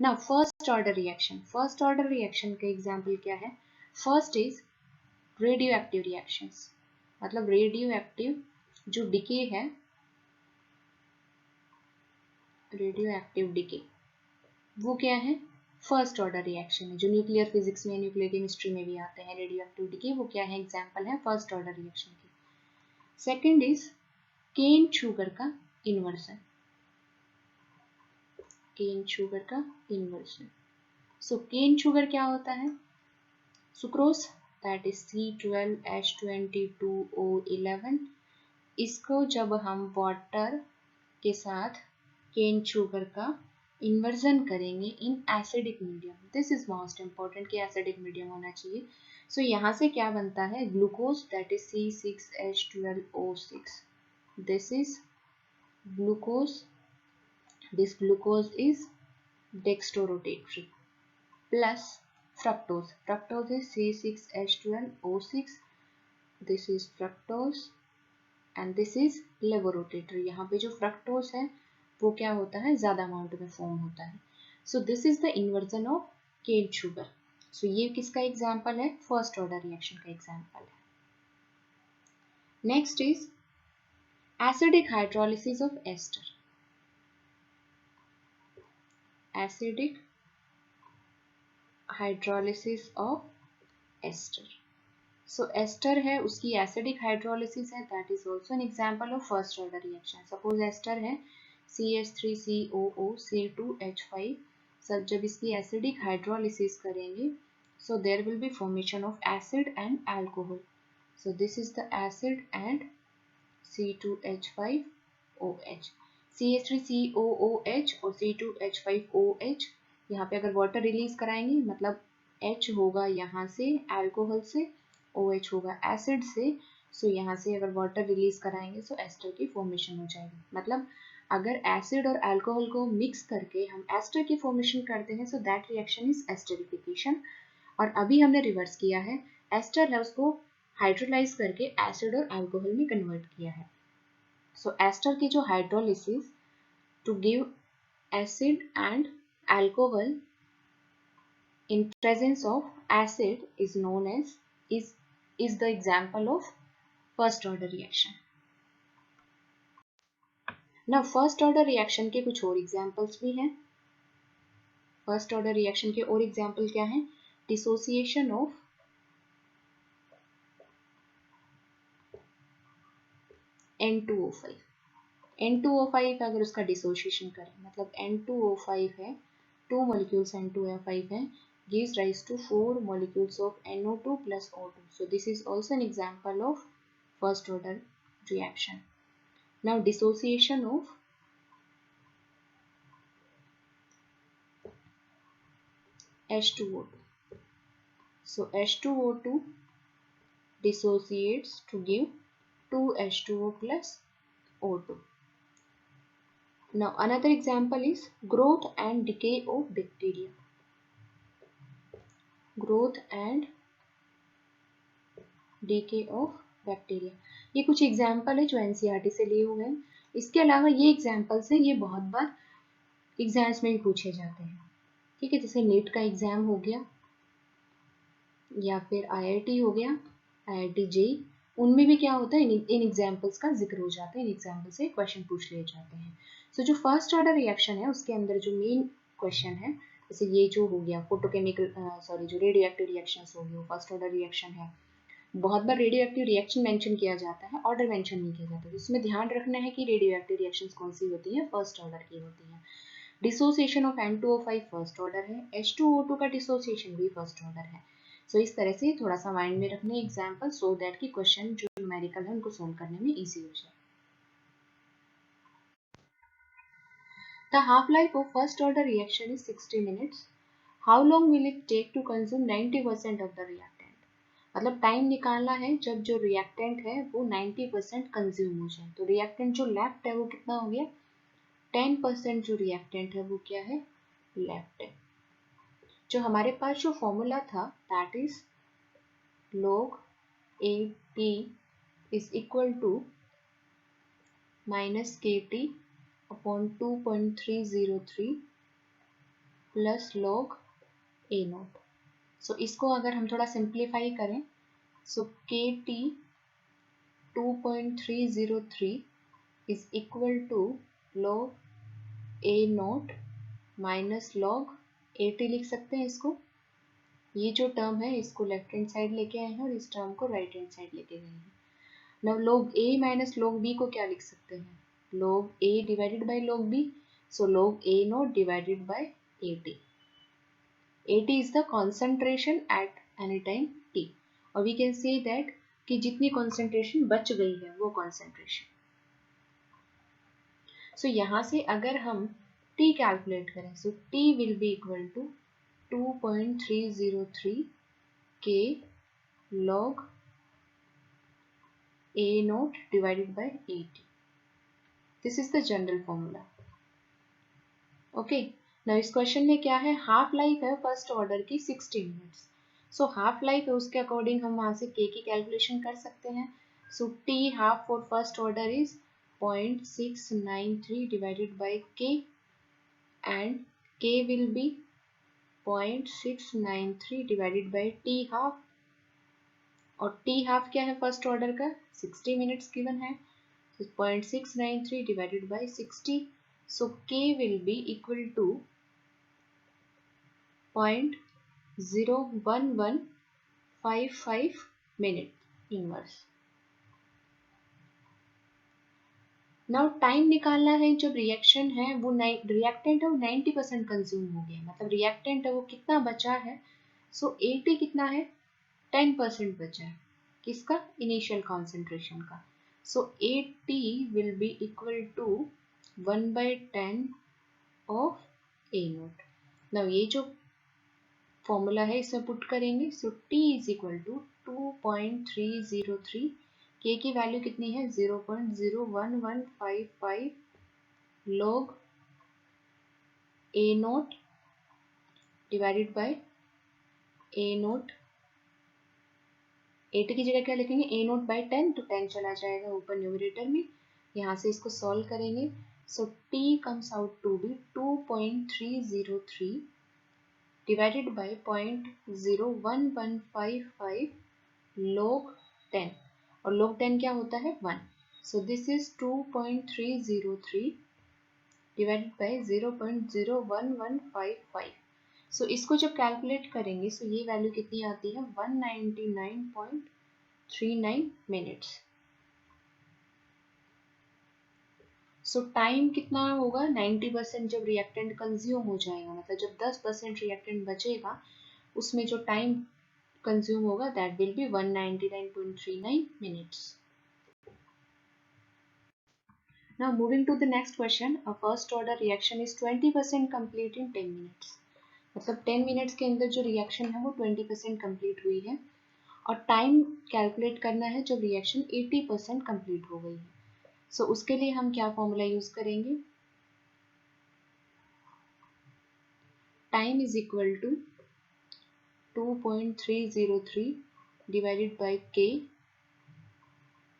Now first order reaction, first order reaction का एग्जाम्पल क्या है, first is radio active reactions, मतलब रेडियो एक्टिव जो डिके है, रेडियो एक्टिव डिके वो क्या है, फर्स्ट ऑर्डर रिएक्शन है, जो न्यूक्लियर फिजिक्स में, न्यूक्लियर केमिस्ट्री में भी आते हैं। रेडियो एक्टिव डिके वो क्या है, एग्जाम्पल है फर्स्ट ऑर्डर रिएक्शन की। सेकेंड इज केन शुगर का इन्वर्सन, केन शुगर का इन्वर्सन। सो केन शुगर क्या होता है, सुक्रोज दैट इज C12H22O11। इसको जब हम वाटर के साथ केन शुगर का इन्वर्जन करेंगे in acidic medium, this is most important कि एसिडिक मीडियम होना चाहिए। सो यहाँ से क्या बनता है, glucose that is C6H12O6, this is glucose, this glucose is dextrorotatory plus fructose, fructose is C6H12O6, this is fructose and this is levorotatory। यहाँ पे जो fructose है वो क्या होता है, ज़्यादा अमाउंट में फॉर्म होता है। So this is the inversion of cane sugar. So ये किसका एग्जाम्पल है, फर्स्ट ऑर्डर रिएक्शन का एग्जाम्पल है। Next is acidic hydrolysis of ester, acidic hydrolysis of ester. So ester है उसकी एसिडिक हाइड्रोलिसिस है, that is also an example of first order reaction. Suppose ester है CH3COO C2H5, सब जब इसकी acidic hydrolysis करेंगे, so there will be formation of acid and alcohol. So this is the acid and C2H5OH, CH3COOH और C2H5OH, यहाँ पे अगर water release कराएंगे मतलब H होगा यहाँ से अल्कोहल से, OH होगा एसिड से, सो यहाँ से अगर वाटर रिलीज कराएंगे सो एस्टर की फॉर्मेशन हो जाएगी। मतलब अगर एसिड और अल्कोहल को मिक्स करके हम एस्टर की फॉर्मेशन करते हैं, so that reaction is esterification. और अभी हमने रिवर्स किया है, एस्टर है उसको हाइड्रोलाइज करके एसिड और अल्कोहल में कन्वर्ट किया है। सो एस्टर की जो hydrolysis to give acid and alcohol in presence of acid is known as is the example of first order reaction. Now first order reaction के कुछ और examples भी हैं। first order reaction के और example क्या हैं, dissociation of N2O5, N2O5 अगर उसका dissociation करें, मतलब N2O5 है, 2 molecules N2O5 है, gives rise to 4 molecules of NO2 plus O2. So this is also an example of first order reaction. Now dissociation H2O2. So H2O2 dissociates to give 2H2O plus O2. Now another example is growth and decay of bacteria. Growth and decay of bacteria. ये कुछ example है जो NCERT से लिए हुए हैं. इसके अलावा ये एग्जाम्पल्स हैं, ये बहुत बार एग्जाम्स में भी पूछे जाते हैं. ठीक है, जैसे नीट का एग्जाम हो गया या फिर आईआईटी हो गया, आईआईटी जेई, उनमें भी क्या होता है, इन एग्जाम्पल्स का जिक्र हो जाता है, इन एग्जाम्पल से क्वेश्चन पूछ लिए जाते हैं. सो जो फर्स्ट ऑर्डर रिएक्शन है उसके अंदर जो मेन क्वेश्चन है, जैसे ये जो हो गया फोटोकेमिकल जो रेडियो एक्टिव रिएक्शंस हो गए, फर्स्ट ऑर्डर रिएक्शन है. बहुत बार रेडियो एक्टिव रिएक्शन मेंशन किया जाता है, ऑर्डर मेंशन नहीं किया जाता. तो इसमें ध्यान रखना है कि रेडियो एक्टिव रिएक्शंस कौन सी होती हैं, फर्स्ट ऑर्डर की होती हैं. Dissociation of N2O5 first order है, H2O2 का डिसोसिएशन भी फर्स्ट ऑर्डर है. सो इस तरह से थोड़ा सा माइंड में रखने एग्जाम्पल, सो दैट कि क्वेश्चन जो न्यूमेरिकल है उनको सोल्व करने में इजी हो जाए. The half life of first order reaction is 60 minutes. How long will it take to consume 90% of the reactant. मतलब टाइम निकालना है जब जो रिएक्टेंट है वो 90% कंज्यूम हो जाए. तो रिएक्टेंट जो लेफ्ट है वो कितना हो गया, 10% जो रिएक्टेंट है वो क्या है, लेफ्ट है. जो हमारे पास जो फॉर्मूला था that is log AT is equal to minus KT upon 2.303 plus log A naught. सो इसको अगर हम थोड़ा सिंप्लीफाई करें, सो KT 2.303 is equal to log A naught minus log AT लिख सकते हैं इसको. ये जो टर्म है इसको लेफ्ट हैंड साइड लेके आए हैं और इस टर्म को राइट हैंड साइड लेके गए हैं. Now log A minus log B को क्या लिख सकते हैं, log A divided by log B. So log A naught divided by AT. AT is the concentration eight any time T, और वी कैन से दैट कि जितनी concentration बच गई है वो कॉन्सेंट्रेशन. सो यहाँ से अगर हम T कैलकुलेट करें, so T will be equal to 2.303 K log A naught divided by AT. This is the general formula. Okay. Now इस क्वेश्चन में क्या है, हाफ लाइफ है फर्स्ट ऑर्डर की 60 मिनट्स. सो हाफ लाइफ है उसके अकॉर्डिंग हम वहाँ से K की कैलकुलेशन कर सकते हैं. सो T half for first order is 0.693 divided by K and K will be 0.693 divided by T half, और T हाफ क्या है फर्स्ट ऑर्डर का, 60 मिनट्स गिवन है. 0.693 divided by 60. So K will be equal to 0.01155 minute inverse. Now time निकालना है जब reaction है वो रिएक्टेंट है वो 90% कंज्यूम हो गया, मतलब रिएक्टेंट है वो कितना बचा है. सो AT कितना है, 10% बचा है किसका, इनिशियल कॉन्सेंट्रेशन का. So AT will be equal to 1/10 of A naught. Now ये जो फॉर्मूला है इसमें पुट करेंगे. So T is equal to 2.303. K की वैल्यू कितनी है, 0.01155 log A naught divided by A naught. AT की जगह क्या लिखेंगे, A naught by 10, तो 10 चला जाएगा ऊपर न्यूमरेटर में. यहाँ से इसको सॉल्व करेंगे. सो T comes out to be 2.303 divided by 0.01155 log 10, और log 10 क्या होता है, 1. So this is 2.303 divided by 0.01155. सो इसको जब कैलकुलेट करेंगे सो ये वैल्यू कितनी आती है, 199.39 मिनट्स. सो टाइम कितना होगा, 90% जब रिएक्टेंट कंज्यूम हो जाएगा, मतलब जब 10% रिएक्टेंट बचेगा उसमें जो टाइम कंज्यूम होगा that will B 199.39 minutes. Now moving to the next question, a first order reaction is 20% complete in 10 minutes. मतलब 10 मिनट्स के अंदर जो रिएक्शन है वो 20% कंप्लीट हुई है, और टाइम कैलकुलेट करना है जब रिएक्शन 80% कंप्लीट हो गई है। सो उसके लिए हम क्या फॉर्मूला यूज करेंगे, time is equal to 2.303 divided by k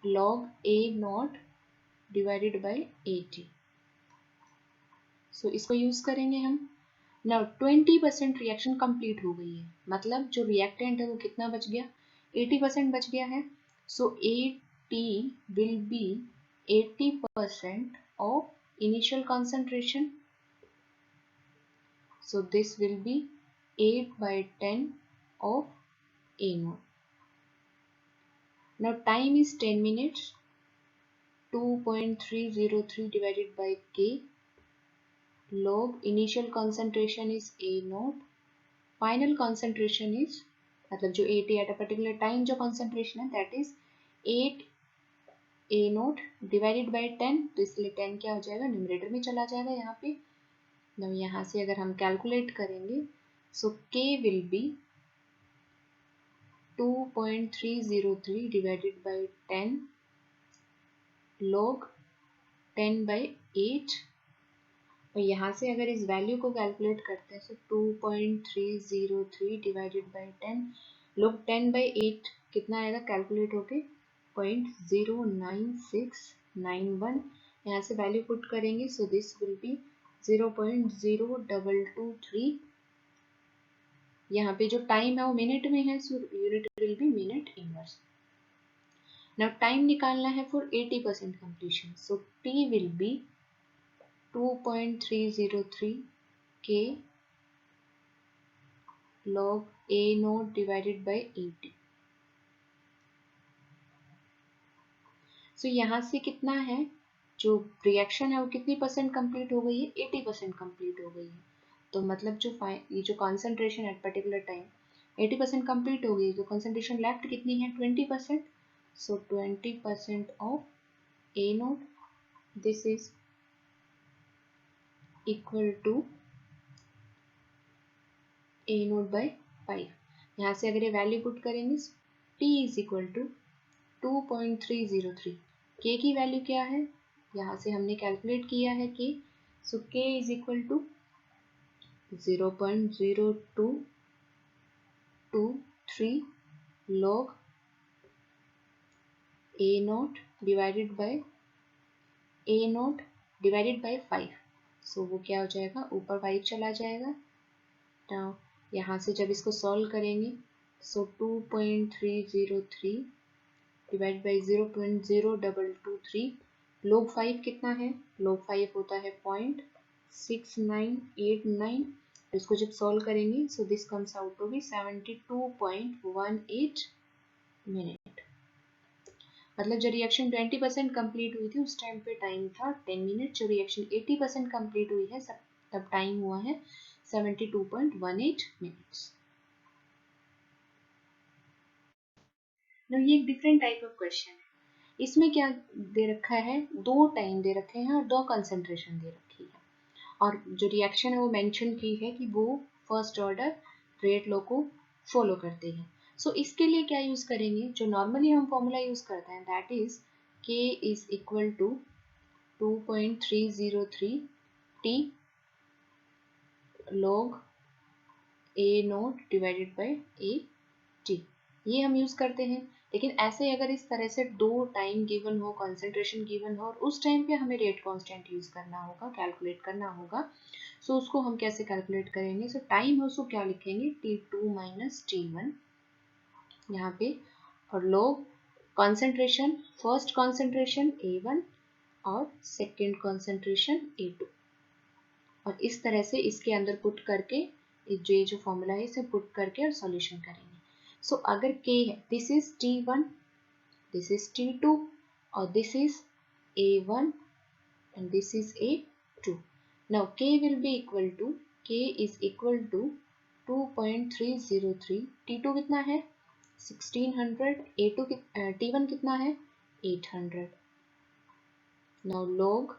log a naught divided by 80। So इसको यूज करेंगे हम। नाउ 20% रिएक्शन कंप्लीट हो गई है, मतलब जो रिएक्टेंट है वो कितना बच गया, 80% बच गया है। सो 80 will be 80% of initial concentration. So this will be 8 by 10 of A naught. Now time is 10 minutes. 2.303 divided by K log initial concentration is A naught. Final concentration is, मतलब जो 80 at a particular time जो concentration है that is 8 A naught divided by 10. तो इसलिए 10 क्या हो जाएगा, numerator में चला जाएगा यहाँ पे। now यहाँ से अगर हम कैलकुलेट करेंगे, so K will be 2.303 divided by 10 log 10 by 8, और यहाँ से अगर इस वैल्यू को कैलकुलेट करते हैं तो 2.303 डिवाइडेड बाई 10 log 10 by 8 कितना आएगा कैलकुलेट होके 0.09691। यहाँ से वैल्यू पुट करेंगे, सो दिस विल बी 0.0223। यहाँ पे जो टाइम है वो मिनट में है, so unit will be minute inverse. Now time निकालना है for 80% completion, so T will B 2.303 k log a naught divided by 80। सो यहाँ से कितना है, जो रिएक्शन है वो कितनी परसेंट कंप्लीट हो गई है, 80% कंप्लीट हो गई है। तो मतलब जो ये जो concentration at particular time 80% complete हो गई, तो कॉन्सेंट्रेशन लेफ्ट कितनी है 20%। So 20% of A naught, this is equal to A naught by 5। यहाँ से अगर ये वैल्यू पुट करेंगे, t is equal to 2.303, k की वैल्यू क्या है, यहाँ से हमने कैलकुलेट किया है k, so k is equal to 0.0223 log a naught divided by 5। सो वो क्या हो जाएगा, ऊपर 5 चला जाएगा। नाउ यहाँ से जब इसको सॉल्व करेंगे, सो 2.303 डिवाइड बाई 0.0223 log 5 कितना है, log 5 होता है 0.6989। इसको जब सॉल्व करेंगे, so this comes out to be 72.18 minute. मतलब जब रिएक्शन 20% कंप्लीट हुई थी उस टाइम पे टाइम था 10 मिनट, जो रिएक्शन 80% कंप्लीट हुई है तब टाइम हुआ है 72.18 मिनट्स। ये एक डिफरेंट टाइप ऑफ क्वेश्चन है। इसमें क्या दे रखा है, दो टाइम दे रखे हैं और दो कंसंट्रेशन दे रखी है, और जो रिएक्शन है वो मेंशन की है कि वो फर्स्ट ऑर्डर रेट लॉ को फॉलो करते हैं। सो इसके लिए क्या यूज करेंगे, जो नॉर्मली हम फॉर्मूला यूज करते हैं, that is k is equal to 2.303 t log a naught divided by a t, ये हम यूज करते हैं। लेकिन ऐसे अगर इस तरह से दो टाइम गिवन हो, कंसंट्रेशन गिवन हो, और उस टाइम पे हमें रेट कांस्टेंट यूज करना होगा, कैलकुलेट करना होगा, सो उसको हम कैसे कैलकुलेट करेंगे, सो टाइम है उसको क्या लिखेंगे, t2 माइनस t1 यहाँ पे, और लोग कॉन्सेंट्रेशन, फर्स्ट कॉन्सेंट्रेशन A1 और सेकेंड कॉन्सेंट्रेशन A2, और इस तरह से इसके अंदर पुट करके जो फॉर्मूला है इसे पुट करके और सॉल्यूशन करेंगे। सो अगर k है, this is t1, this is t2 और this is a1 and this is a2. Now k will be equal to, k is equal to 2.303, t2 कितना है 1600, a2 t1 कितना है 800। Now log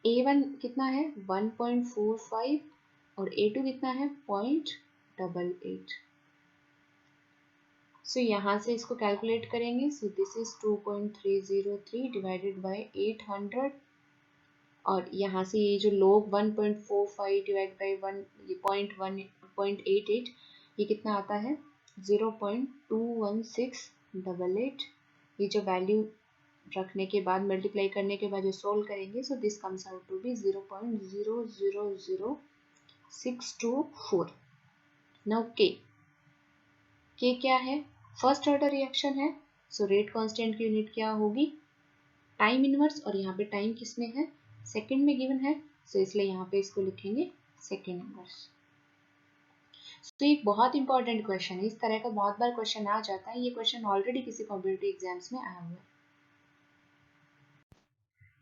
a1 कितना है 1.45 और A2 कितना है 0.88। सो यहाँ से इसको कैलकुलेट करेंगे। So this is 2.303 divided bye 800 और यहाँ से ये जो log 1.45 डिवाइड बाई 1 ये 0.88 ये कितना आता है 0.21688। ये जो वैल्यू रखने के बाद मल्टीप्लाई करने के बाद जो सोल्व करेंगे so this comes out to be 0.000624। Now K क्या है फर्स्ट ऑर्डर रिएक्शन है। सो रेट कांस्टेंट की यूनिट क्या होगी टाइम इनवर्स और यहाँ पे टाइम किस में है सेकंड में गिवन है। सो इसलिए यहाँ पे इसको लिखेंगे सेकंड इनवर्स। तो एक बहुत इंपॉर्टेंट क्वेश्चन है, इस तरह का बहुत बार क्वेश्चन आ जाता है। ये क्वेश्चन ऑलरेडी किसी कॉम्पिटिटिव एग्जाम्स में आया हुआ है।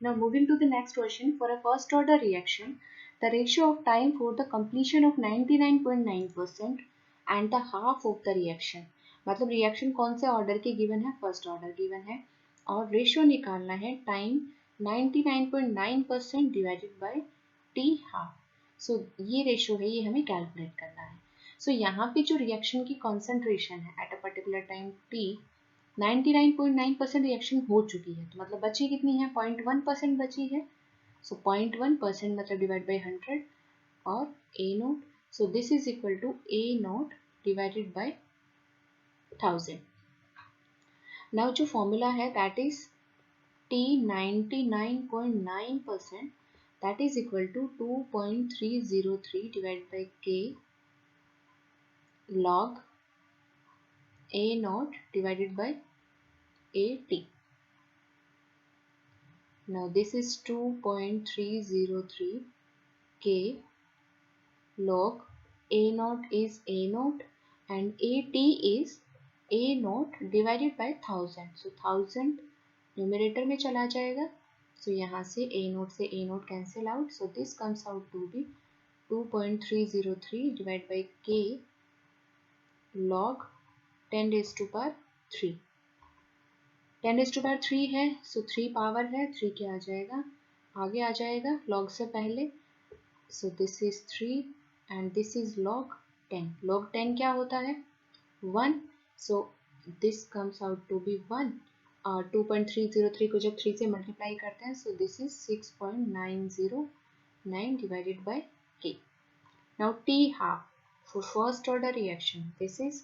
Now moving to the next question, for a first order reaction, the ratio of time for the completion of 99.9% and the half of the reaction, मतलब रिएक्शन कौन से ऑर्डर के given है फर्स्ट ऑर्डर गिवन है और ratio निकालना है time 99.9% divided by T half. So ये रेशियो है ये हमें कैलकुलेट करना है। सो यहाँ पे जो रिएक्शन की कॉन्सेंट्रेशन है at a particular time T 99.9% reaction हो चुकी है तो मतलब बची कितनी है 0.1% बची है। सो 0.1% मतलब डिवाइड बाय 100 और A naught. So this is equal to A naught divided by 1000। Now जो फॉर्मूला है that is T 99.9% that is equal to 2.303 divide by K log a naught divided by at. Now this is 2.303 k log a naught is a naught and at is a naught divided by 1000. So 1000 numerator में चला जाएगा। So यहाँ से a naught से a naught cancel out. So this comes out to be 2.303 divided by k log 10 raised to power 3। 10 raised to power 3 है सो 3 power है 3 क्या आ जाएगा आगे आ जाएगा log से पहले। So this is 3 and this is log 10। log 10 क्या होता है 1। So this comes out to be 1 और 2.303 को जब 3 से मल्टीप्लाई करते हैं so this is 6.909 divided by k। Now T half for first order reaction this is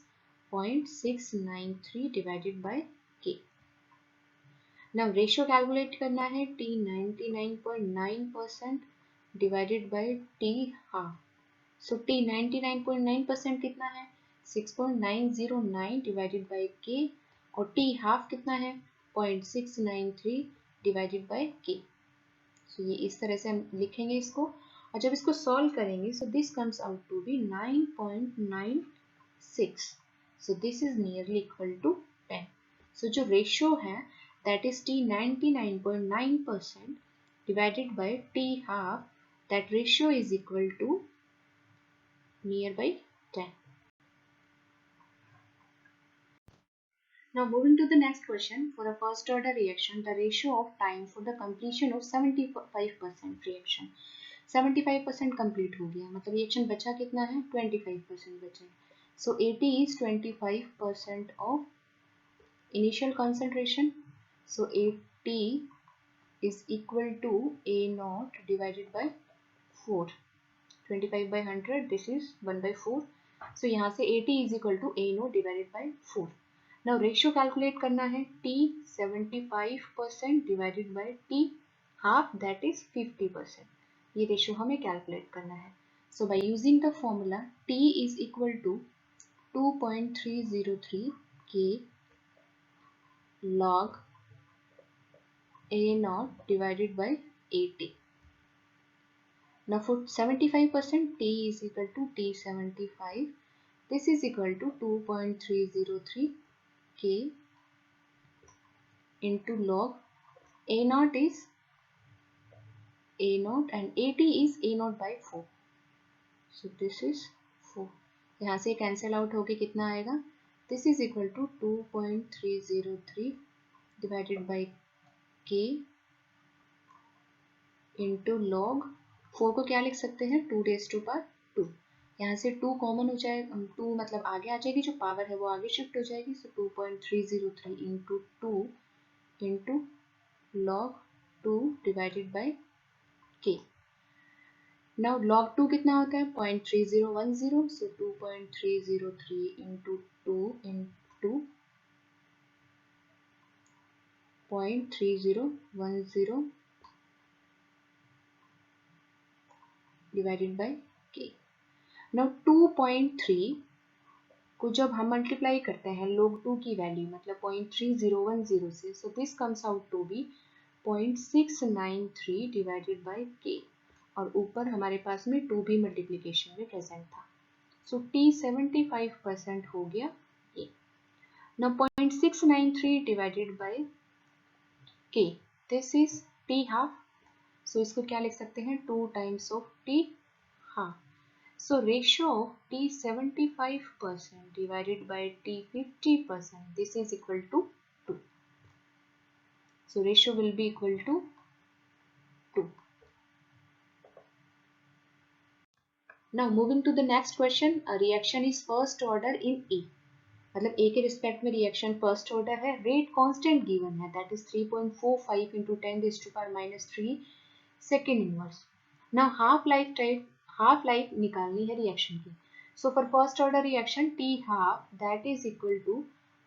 0.693 divided by k. Now ratio calculate करना है t 99.9% divided by t half. So t 99.9% कितना है 6.909 divided by k और t half कितना है 0.693 divided by k. So ये इस तरह से हम लिखेंगे इसको और जब इसको सॉल्व करेंगे so this comes out to be 9.96। So this is nearly equal to 10। So जो रेशियो है that is T 99.9% divided by T half that ratio is equal to near by 10। Now moving to the next question, for a first order reaction, the ratio of time for the completion of 75% reaction, 75% complete हो गया मतलब reaction बचा कितना है 25% बचा है। सो 80 is 25% of initial concentration. So 80 is equal to A naught divided by 4. 25 by 100 this is 1 by 4. So यहाँ से 80 is equal to A naught divided by 4. Now ratio calculate करना है T 75% divided by T half that is 50%. ये ratio हमें calculate करना है। So by using the formula T is equal to 2.303 k log A naught divided by 80. Now for 75% T is equal to T75. This is equal to 2.303 k into log A naught is A naught and 80 is A naught by 4. So this is 4. यहाँ से cancel out होके कितना आएगा this is equal to 2.303 divided by k into log 4 को क्या लिख सकते हैं 2 raised to power 2। यहाँ से 2 कॉमन हो जाए, 2 मतलब आगे आ जाएगी, जो पावर है वो आगे शिफ्ट हो जाएगी। सो 2.303 into 2 into log 2 divided by k। Now log 2 कितना होता है 0.3010, सो 2.303 into 2 into 0.3010 divided by k। Now 2.3 को जब हम मल्टीप्लाई करते हैं log 2 की वैल्यू मतलब 0.3010 से, so this comes out to be 0.693 divided by k, और ऊपर हमारे पास में 2 भी मल्टीप्लिकेशन में प्रेजेंट था। सो t 75% हो गया ये। Now 0.693 divided by k, this is t half. So इसको क्या लिख सकते हैं 2 times of t half. So ratio of t 75% divided by t 50%, this is equal to 2. So ratio will be equal to 2. Now moving to the next question, a reaction is first order in A. मतलब A के respect में reaction first order है, rate constant given है, that is 3.45 into 10⁻³ second inverse. Now half life निकालनी है reaction की। So for first order reaction T half that is equal to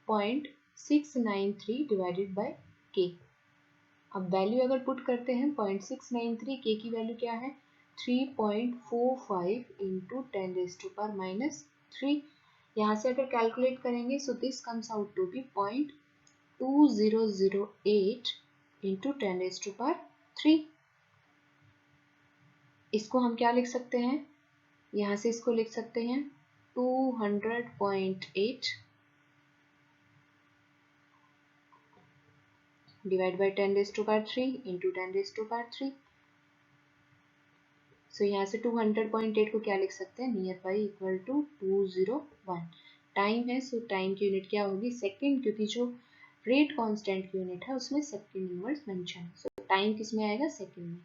0.693 divided by K. अब value अगर put करते हैं 0.693, के की वैल्यू क्या है 3.45 इंटू 10⁻³ यहाँ से अगर कैलकुलेट करेंगे so this comes out to be 0.2008 into 10⁻³। इसको हम क्या लिख सकते हैं, यहाँ से इसको लिख सकते हैं 200.8 डिवाइड बाई 10⁻³ इंटू 10⁻³। सो यहाँ से 200.8 को क्या लिख सकते हैं near by equal to 201। Time है, सो टाइम की यूनिट क्या होगी सेकेंड, क्योंकि जो रेट कांस्टेंट की यूनिट है उसमें सेकेंड इनवर्स मेंशन है। सो टाइम किस में आएगा सेकेंड में।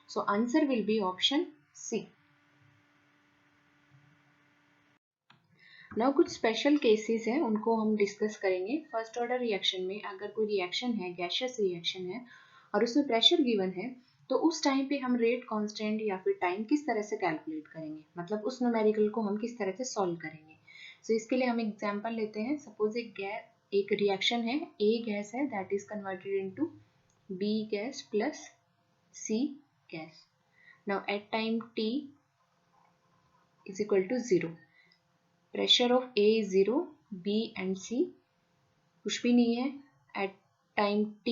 So answer will be option C. Now कुछ स्पेशल केसेस हैं उनको हम डिस्कस करेंगे। फर्स्ट ऑर्डर रिएक्शन में अगर कोई रिएक्शन है, गैसियस रिएक्शन है और उसमें प्रेशर गिवन है, तो उस टाइम पे हम रेट कांस्टेंट या फिर टाइम किस तरह से कैलकुलेट करेंगे, मतलब उस न्यूमेरिकल को हम किस तरह से सॉल्व करेंगे। सो इसके लिए हम एग्जांपल लेते हैं। सपोज एक रिएक्शन है, ए गैस है that is converted into B gas plus C gas. Now at time T is equal to 0, pressure of A is 0, B and C कुछ भी नहीं है। at time T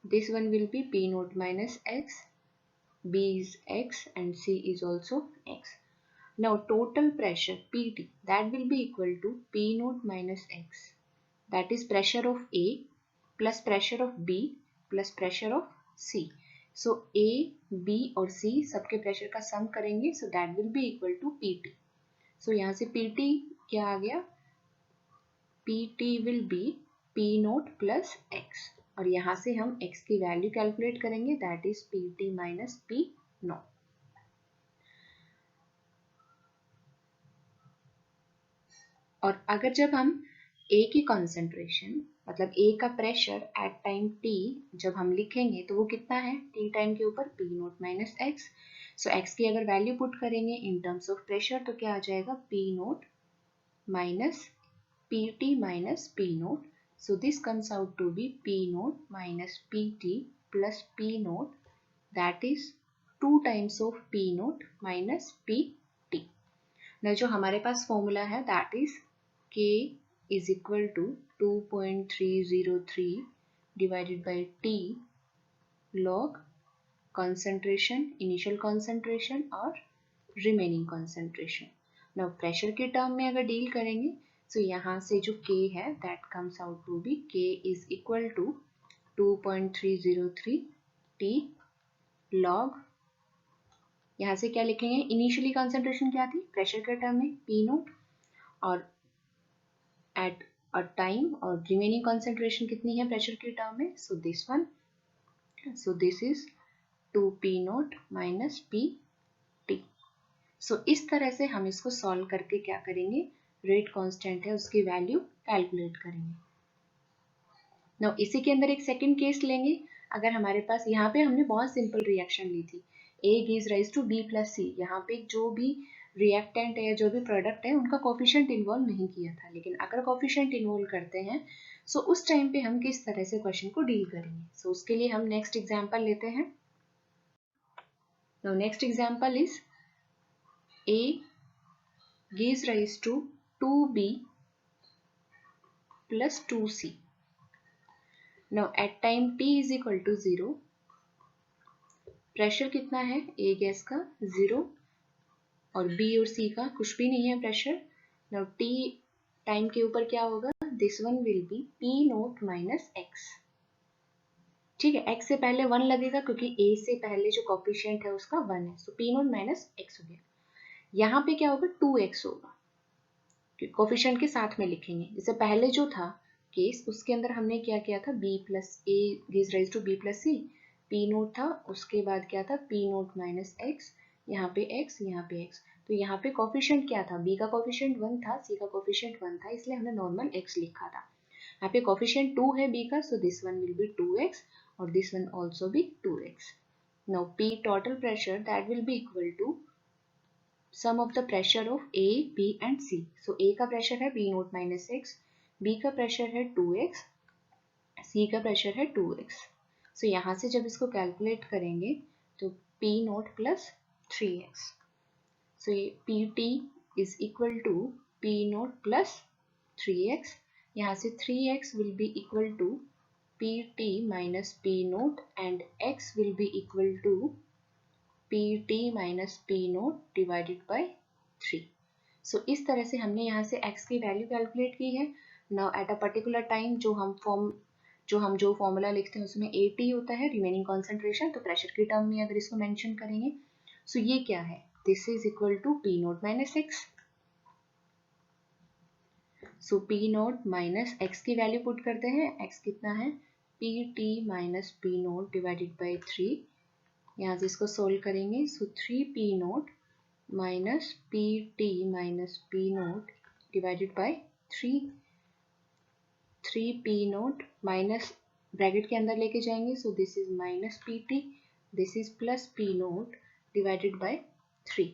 this one will be P naught minus X, B is X and C is also X. Now total pressure PT that will be equal to P naught minus X, that is pressure of A plus pressure of B plus pressure of C. So A, B और C सबके pressure का सम करेंगे, so that will be equal to PT. सो यहाँ से PT क्या आ गया PT will be P note plus X, और यहाँ से हम X की वैल्यू कैलकुलेट करेंगे that is PT minus P note. और अगर जब हम A की कॉन्सेंट्रेशन मतलब A का प्रेशर एट टाइम T जब हम लिखेंगे तो वो कितना है T टाइम के ऊपर P नोट माइनस X। सो X की अगर वैल्यू पुट करेंगे इन टर्म्स ऑफ प्रेशर तो क्या आ जाएगा P naught minus PT minus P naught. So this comes out to be P naught minus PT plus P naught, that is 2 times of P naught minus PT। ना जो हमारे पास formula है that is K is equal to 2.303 divided by T log concentration, initial concentration और remaining concentration। Now pressure के term में अगर deal करेंगे तो यहाँ से जो K है that comes out to be K is equal to 2.303 T log, यहाँ से क्या लिखेंगे इनिशियली concentration क्या थी प्रेशर के टर्म में P नोट, और एट अ टाइम और रिमेनिंग concentration कितनी है प्रेशर के टर्म में, सो this one, so this is 2P note minus PT। सो इस तरह से हम इसको सॉल्व करके क्या करेंगे, रेट कांस्टेंट है उसकी वैल्यू कैलकुलेट करेंगे। नाउ इसी के अंदर एक सेकंड केस लेंगे। अगर हमारे पास यहाँ पे हमने बहुत सिंपल रिएक्शन ली थी, A gives rise to B plus C, यहाँ पे जो भी रिएक्टेंट है, जो भी प्रोडक्ट है, उनका कोफिशिएंट इन्वॉल्व नहीं किया था। लेकिन अगर कोफिशिएंट इन्वॉल्व करते हैं सो उस टाइम पे हम किस तरह से क्वेश्चन को डील करेंगे। सो उसके लिए हम नेक्स्ट एग्जांपल लेते हैं। Now next example is A gives rise to 2B plus 2C. Now at time t is equal to 0, pressure कितना है A गैस का 0 और B और C का कुछ भी नहीं है प्रेशर। नाउ T टाइम के ऊपर क्या होगा, this one will B P naught minus X। ठीक है, X से पहले 1 लगेगा क्योंकि A से पहले जो कोफिशिएंट है उसका 1 है, सो P नोट माइनस X हो गया। यहाँ पे क्या होगा, 2X होगा, कोफिशिएंट के साथ में लिखेंगे। जैसे पहले जो था केस उसके अंदर हमने क्या किया था, B plus A gives rise to B plus C, P naught था, उसके बाद क्या था P नोट माइनस X, यहाँ पे X, यहाँ पे X। तो यहाँ पे कोफिशिएंट क्या था, B का कोफिशिएंट 1 था, C का कोफिशिएंट 1 था, इसलिए हमने नॉर्मल X लिखा था। यहाँ पे कोफिशिएंट 2 है B का, so this one will be 2X और this one also be 2X। Now P total pressure that will be equal to sum of the pressure of A, B and C. So A का pressure है P naught minus X, B का pressure है 2X, C का pressure है 2X। So यहाँ से जब इसको कैलकुलेट करेंगे तो P note plus 3X। So ये PT is equal to P note plus 3X, यहाँ से 3X will be equal to PT minus P note and X will be equal to PT minus P naught divided bye 3। सो इस तरह से हमने यहाँ से x की वैल्यू कैलकुलेट की है। Now at a particular time जो हम जो फॉर्मूला लिखते हैं उसमें AT होता है, रिमेनिंग कॉन्सेंट्रेशन, तो प्रेशर की टर्म में अगर इसको मेंशन करेंगे सो ये क्या है, this is equal to P naught minus X। So P naught minus X की वैल्यू पुट करते हैं, x कितना है PT minus P naught divided by 3। यहाँ से इसको सोल्व करेंगे, so 3P naught minus PT minus P naught divided by 3P naught minus bracket के अंदर लेके जाएंगे, so this is minus PT, this is plus P naught divided bye 3।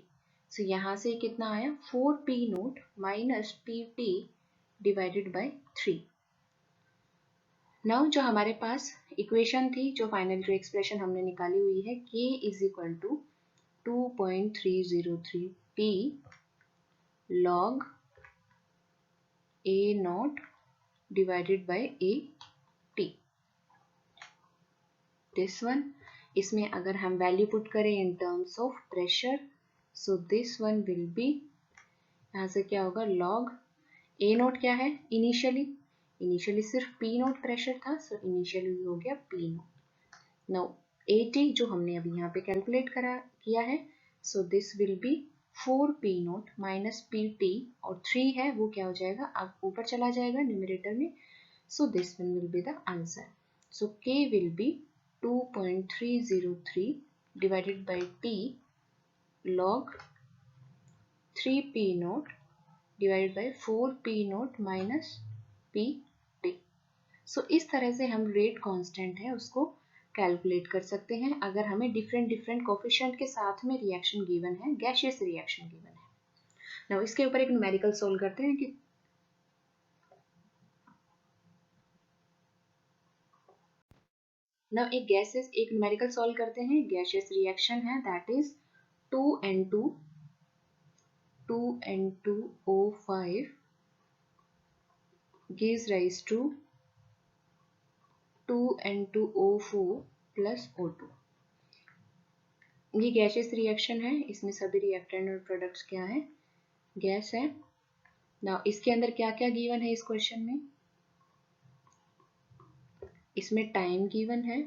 सो यहाँ से कितना आया 4P note minus PT divided by 3। Now जो हमारे पास इक्वेशन थी, जो फाइनल जो एक्सप्रेशन हमने निकाली हुई है, K is equal to 2.303 P log A naught divided by AT। This one, इसमें अगर हम वैल्यू पुट करें in terms of pressure, so this one will be, यहाँ से क्या होगा log A नोट क्या है, इनिशियली सिर्फ P नोट प्रेशर था, सो इनिशियली हो गया P नोट। नाउ AT जो हमने अभी यहाँ पे कैलकुलेट किया है, so this will B 4P note minus PT और 3 है वो क्या हो जाएगा, अब ऊपर चला जाएगा न्यूमरेटर में, सो this one will be the answer. So K will B 2.303 divided by T log 3P note divided by 4P note minus PT। सो इस तरह से हम रेट कांस्टेंट है उसको कैलकुलेट कर सकते हैं अगर हमें डिफरेंट कोफिशिएंट के साथ में रिएक्शन गिवन है, गैसियस रिएक्शन गिवन है। नाउ इसके ऊपर एक न्यूमेरिकल सोल्व करते हैं कि नाउ एक न्यूमेरिकल सोल्व करते हैं, गैसियस रिएक्शन है that is 2N2O5 gives rise to 2N2O4 plus O2। ये गैसियस रिएक्शन है, इसमें सभी रिएक्टेंट और प्रोडक्ट्स क्या है, गैस है। नाउ इसके अंदर क्या क्या गिवन है इस क्वेश्चन में, इसमें टाइम गिवन है,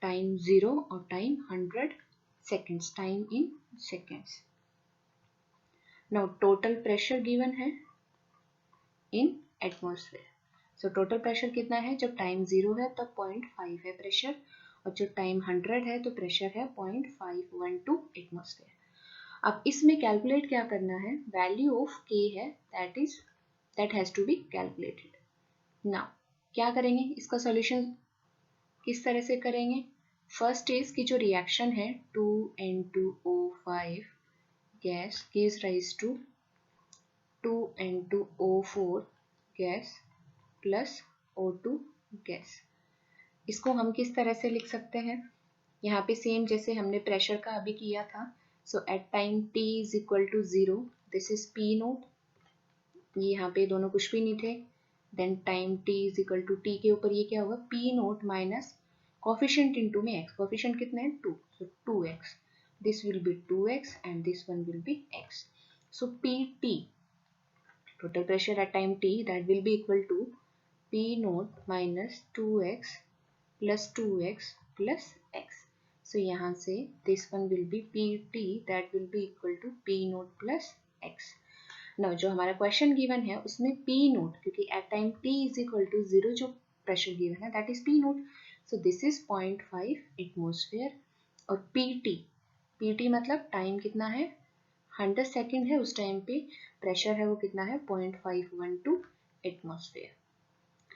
टाइम 0 और time 100 seconds, time in seconds. Now total pressure given है in atmosphere. So total pressure कितना है, जब टाइम 0 है तब 0.5 है प्रेशर, और जब टाइम 100 है तो प्रेशर है 0.512 एटमॉस्फेयर। अब इसमें कैलकुलेट क्या करना है, वैल्यू ऑफ k है, that has to be calculated. Now क्या करेंगे, इसका सॉल्यूशन किस तरह से करेंगे। फर्स्ट इज की जो रिएक्शन है 2N2O5 gas gives rise to 2N2O4 gas plus O2 gas. इसको हम किस तरह से लिख सकते हैं, यहाँ पे सेम जैसे हमने प्रेशर का अभी किया था। So at time t is equal to 0, this is P naught, ये यहाँ पे दोनों कुछ भी नहीं थे। Then time t is equal to t के ऊपर ये क्या होगा, P naught minus coefficient into में x, कोफिशिएंट कितना है 2, so 2x, this will be 2x and this one will be x। So Pt total pressure at time t that will be equal to P naught minus 2x plus 2x plus x. So यहाँ से this one will be Pt that will be equal to P naught plus x. Now जो हमारा question given है उसमें P naught, क्योंकि at time t is equal to 0 जो pressure given है that is P naught. So this is 0.5 atmosphere और Pt मतलब time कितना है 100 सेकेंड है, उस टाइम पे प्रेशर है वो कितना है 0.512 एटमॉस्फेयर।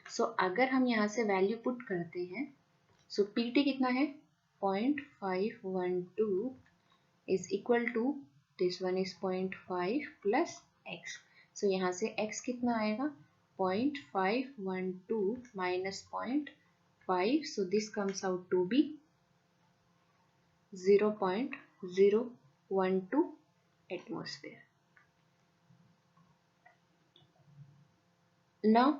सो अगर हम यहाँ से वैल्यू पुट करते हैं, सो Pt कितना है 0.512 is equal to this one is 0.5 plus x। So यहाँ से x कितना आएगा 0.512 minus 0.5, so this comes out to be 0.012 atmosphere. Now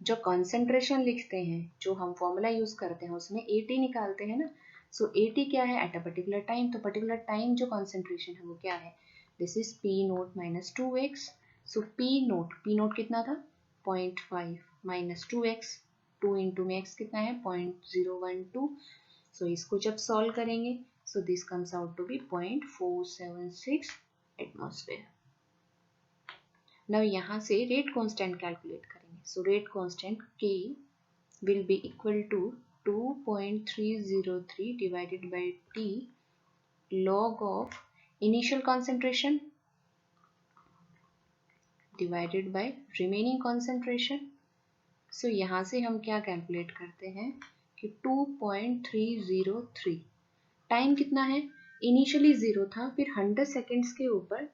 जो कॉन्सेंट्रेशन लिखते हैं, जो हम फॉर्मूला यूज करते हैं उसमें AT निकालते हैं ना। सो AT क्या है एट अ पर्टिकुलर टाइम, तो पर्टिकुलर टाइम जो कॉन्सेंट्रेशन है वो क्या है, this is P naught minus 2x। So P note कितना था 0.5 माइनस 2x, 2 इंटू में x कितना है 0.012। सो इसको जब सॉल्व करेंगे so this comes out to be 0.476 atmosphere. Now यहाँ से रेट कांस्टेंट कैलकुलेट करेंगे। So rate constant K will be equal to 2.303 divided by T log of initial concentration divided by remaining concentration. So यहाँ से हम क्या calculate करते हैं कि 2.303 टाइम कितना है, इनिशियली 0 था, फिर 100 सेकेंड्स के ऊपर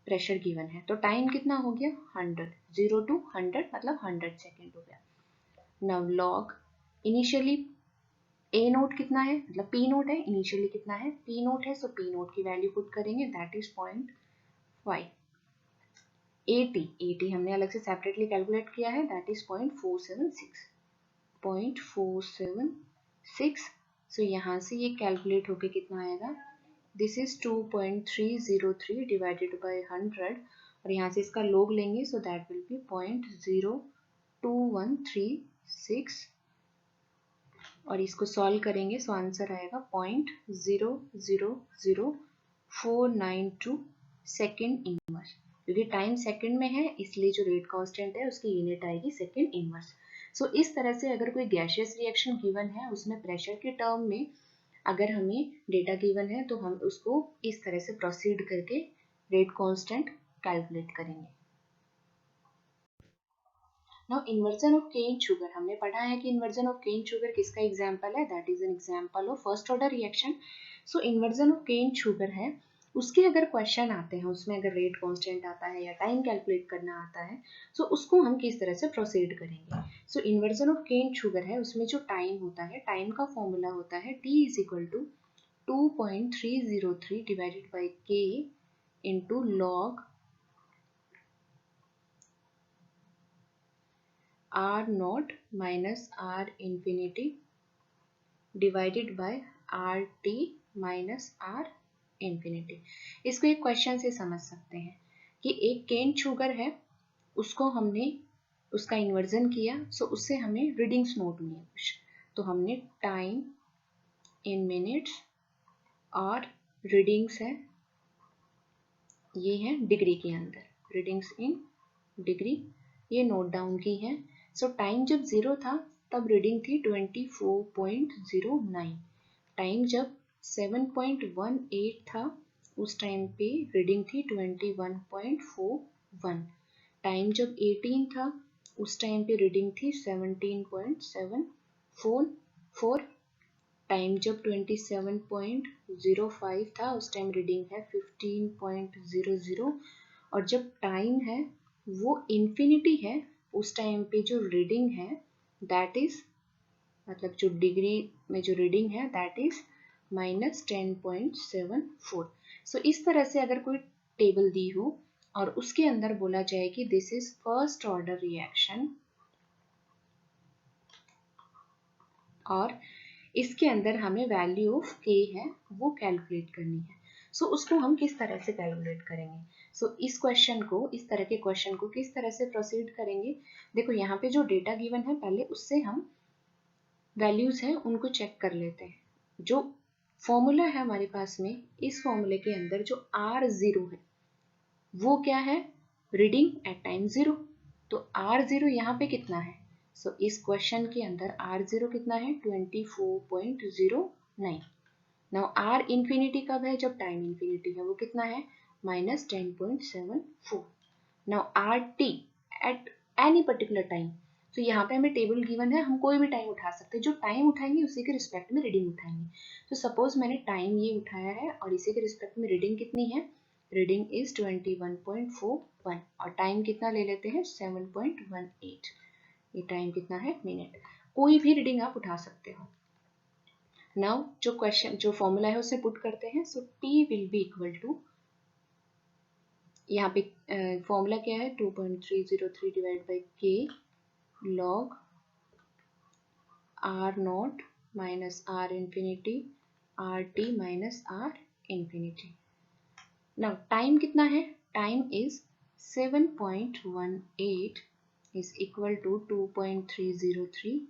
प्रेशर गिवन है, तो टाइम कितना हो गया 100, 0 to 100 मतलब 100 सेकेंड हो गया। Now log initially A note कितना है, मतलब P नोट है, इनिशियली कितना है P नोट है, सो P नोट की वैल्यू पुट करेंगे दैट इज 0.5। AT हमने अलग से सेपरेटली कैलकुलेट किया है दैट इज 0.476। सो यहाँ से ये कैलकुलेट होके कितना आएगा, दिस इज 2.303 डिवाइडेड बाय 100 और यहाँ से इसका लोग लेंगे सो दैट विल बी 0.02136 और इसको सॉल्व करेंगे सो आंसर आएगा 0.000492 सेकेंड इनवर्स। क्योंकि टाइम सेकेंड में है इसलिए जो रेट कांस्टेंट है उसकी यूनिट आएगी सेकेंड इनवर्स। सो इस तरह से अगर कोई गैसियस रिएक्शन गिवन है उसमें प्रेशर के टर्म में अगर हमें डेटा गिवन है तो हम उसको इस तरह से प्रोसीड करके रेट कांस्टेंट कैलकुलेट करेंगे। Now inversion of cane sugar, हमने पढ़ा है कि इन्वर्जन ऑफ केन शुगर किसका एग्जांपल है, that is an example of first order reaction. So inversion of cane sugar है, उसके अगर क्वेश्चन आते हैं उसमें अगर रेट कांस्टेंट आता है या टाइम कैलकुलेट करना आता है सो उसको हम किस तरह से प्रोसीड करेंगे। सो इन्वर्जन ऑफ केन शुगर है, उसमें जो टाइम होता है, टाइम का फॉर्मूला होता है T is equal to 2.303 divided by K into log R naught minus R infinity divided by RT minus R infinity. इसको एक क्वेश्चन से समझ सकते हैं कि एक केन शुगर है, उसको हमने उसका इन्वर्जन किया सो उससे हमें रीडिंग्स नोट हुई है कुछ, तो हमने टाइम इन मिनट्स और रीडिंग्स है ये है डिग्री के अंदर, रीडिंग्स इन डिग्री ये नोट डाउन की है। सो टाइम जब 0 था तब रीडिंग थी 24.09, टाइम जब 7.18 था उस टाइम पे रीडिंग थी 21.41। टाइम जब 18 था उस टाइम पे रीडिंग थी 17.744। टाइम जब 27.05 था उस टाइम रीडिंग है 15.00। और जब टाइम है वो इन्फिनिटी है उस टाइम पे जो रीडिंग है दैट इज, मतलब जो डिग्री में जो रीडिंग है दैट इज -10.74। सो इस तरह से अगर कोई टेबल दी हो और उसके अंदर बोला जाए कि this is first order reaction और इसके अंदर हमें वैल्यू ऑफ के है वो कैलकुलेट करनी है, सो उसको हम किस तरह से कैलकुलेट करेंगे। सो इस क्वेश्चन को, इस तरह के क्वेश्चन को किस तरह से प्रोसीड करेंगे। देखो यहाँ पे जो डेटा गिवन है पहले उससे हम वैल्यूज हैं उनको चेक कर लेते हैं। जो फॉर्मूला है हमारे पास में, इस फॉर्मूले के अंदर जो R0 है वो क्या है, रीडिंग एट टाइम 0। तो R0 यहाँ पे कितना है, सो इस क्वेश्चन के अंदर R0 कितना है 24.09। नाउ R इंफिनिटी कब है, जब टाइम इंफिनिटी है, वो कितना है -10.74। Now RT at any particular time, तो यहाँ पे हमें टेबल गिवन है, हम कोई भी टाइम उठा सकते हैं, जो टाइम उठाएंगे उसी के रिस्पेक्ट में रीडिंग उठाएंगे। तो सपोज मैंने टाइम ये उठाया है और इसी के रिस्पेक्ट में रीडिंग कितनी है, रीडिंग इज 21.41 और टाइम कितना ले लेते हैं 7.18। ये टाइम कितना है मिनट, कोई भी रीडिंग आप उठा सकते हो। नाउ जो क्वेश्चन जो फॉर्मूला है उसे पुट करते हैं। So T will be equal to, यहाँ पे फॉर्मूला क्या है 2.303 divide by K log R naught minus R infinity R T minus R infinity. Now time कितना है, time is 7.18 is equal to 2.303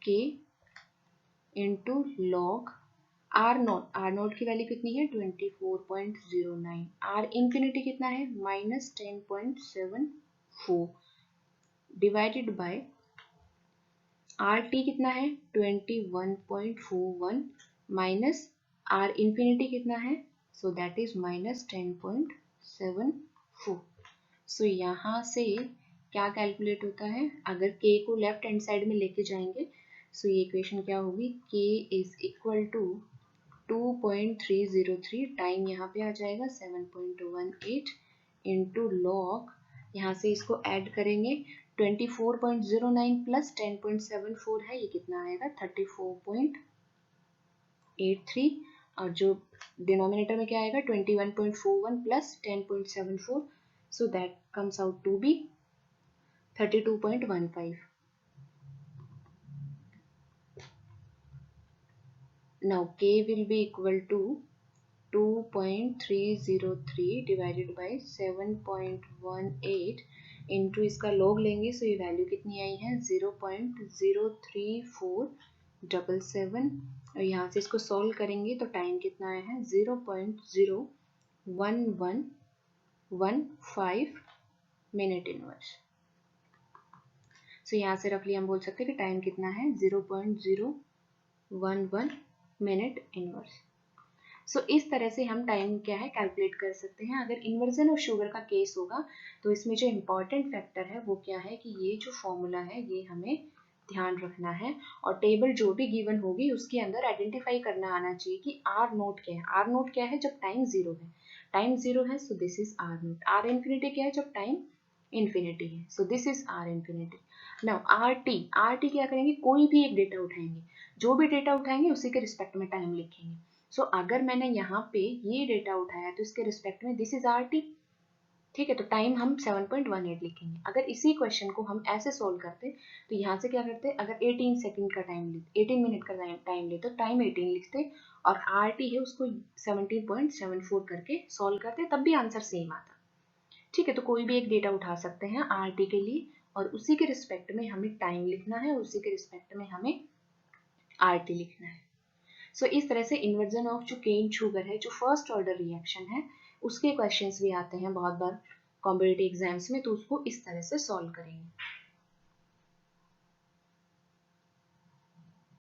K into log R naught की value कितनी है 24.09। Are infinity कितना है -10.74 डिवाइडेड बाय आर टी कितना है 21.41 minus R infinity कितना है, सो दैट इज -10.74। सो यहाँ से क्या कैलकुलेट होता है, अगर k को लेफ्ट हैंड साइड में लेके जाएंगे सो ये इक्वेशन क्या होगी, k is equal to 2.303, time यहाँ पे आ जाएगा 7.18 इंटू लॉग, यहाँ से इसको ऐड करेंगे 24.09 प्लस 10.74 है, ये कितना आएगा 34.83 और जो डिनोमिनेटर में क्या आएगा 21.41 plus 10.74, so that comes out to be 32.15। Now k will be equal to 2.303 divided by 7.18 into इसका लॉग लेंगे, सो ये वैल्यू कितनी आई है 0.03477 और यहाँ से इसको सॉल्व करेंगे तो टाइम कितना आया है 0.01115 मिनट इनवर्स। सो यहाँ से रफली हम बोल सकते हैं कि टाइम कितना है 0.011 मिनट इनवर्स। सो इस तरह से हम टाइम क्या है कैलकुलेट कर सकते हैं। अगर इन्वर्जन ऑफ शुगर का केस होगा तो इसमें जो इम्पॉर्टेंट फैक्टर है वो क्या है कि ये जो फॉर्मूला है ये हमें ध्यान रखना है और टेबल जो भी गिवन होगी उसके अंदर आइडेंटिफाई करना आना चाहिए कि आर नोट क्या है। आर नोट क्या है, जब टाइम जीरो है, टाइम जीरो है so this is R naught. R infinity क्या है, जब टाइम इन्फिनिटी है, so this is R infinity. Now R T क्या करेंगे, कोई भी एक डेटा उठाएंगे, जो भी डेटा उठाएंगे उसी के रिस्पेक्ट में टाइम लिखेंगे। सो अगर मैंने यहाँ पे ये डेटा उठाया तो इसके रिस्पेक्ट में दिस इज आर टी, ठीक है, तो टाइम हम 7.18 लिखेंगे। अगर इसी क्वेश्चन को हम ऐसे सोल्व करते तो यहाँ से क्या करते, अगर 18 सेकंड का टाइम लेते, 18 मिनट का टाइम लेते तो टाइम 18 लिखते और आर टी है उसको 17.74 करके सोल्व करते, तब भी आंसर सेम आता। ठीक है, तो कोई भी एक डेटा उठा सकते हैं आर टी के लिए और उसी के रिस्पेक्ट में हमें टाइम लिखना है, उसी के रिस्पेक्ट में हमें आर टी लिखना है। सो इस तरह से इन्वर्जन ऑफ जो केन शुगर है, जो फर्स्ट ऑर्डर रिएक्शन है, उसके क्वेश्चंस भी आते हैं बहुत बार कॉम्पिटिटिव एग्जाम्स में, तो उसको इस तरह से सॉल्व करेंगे।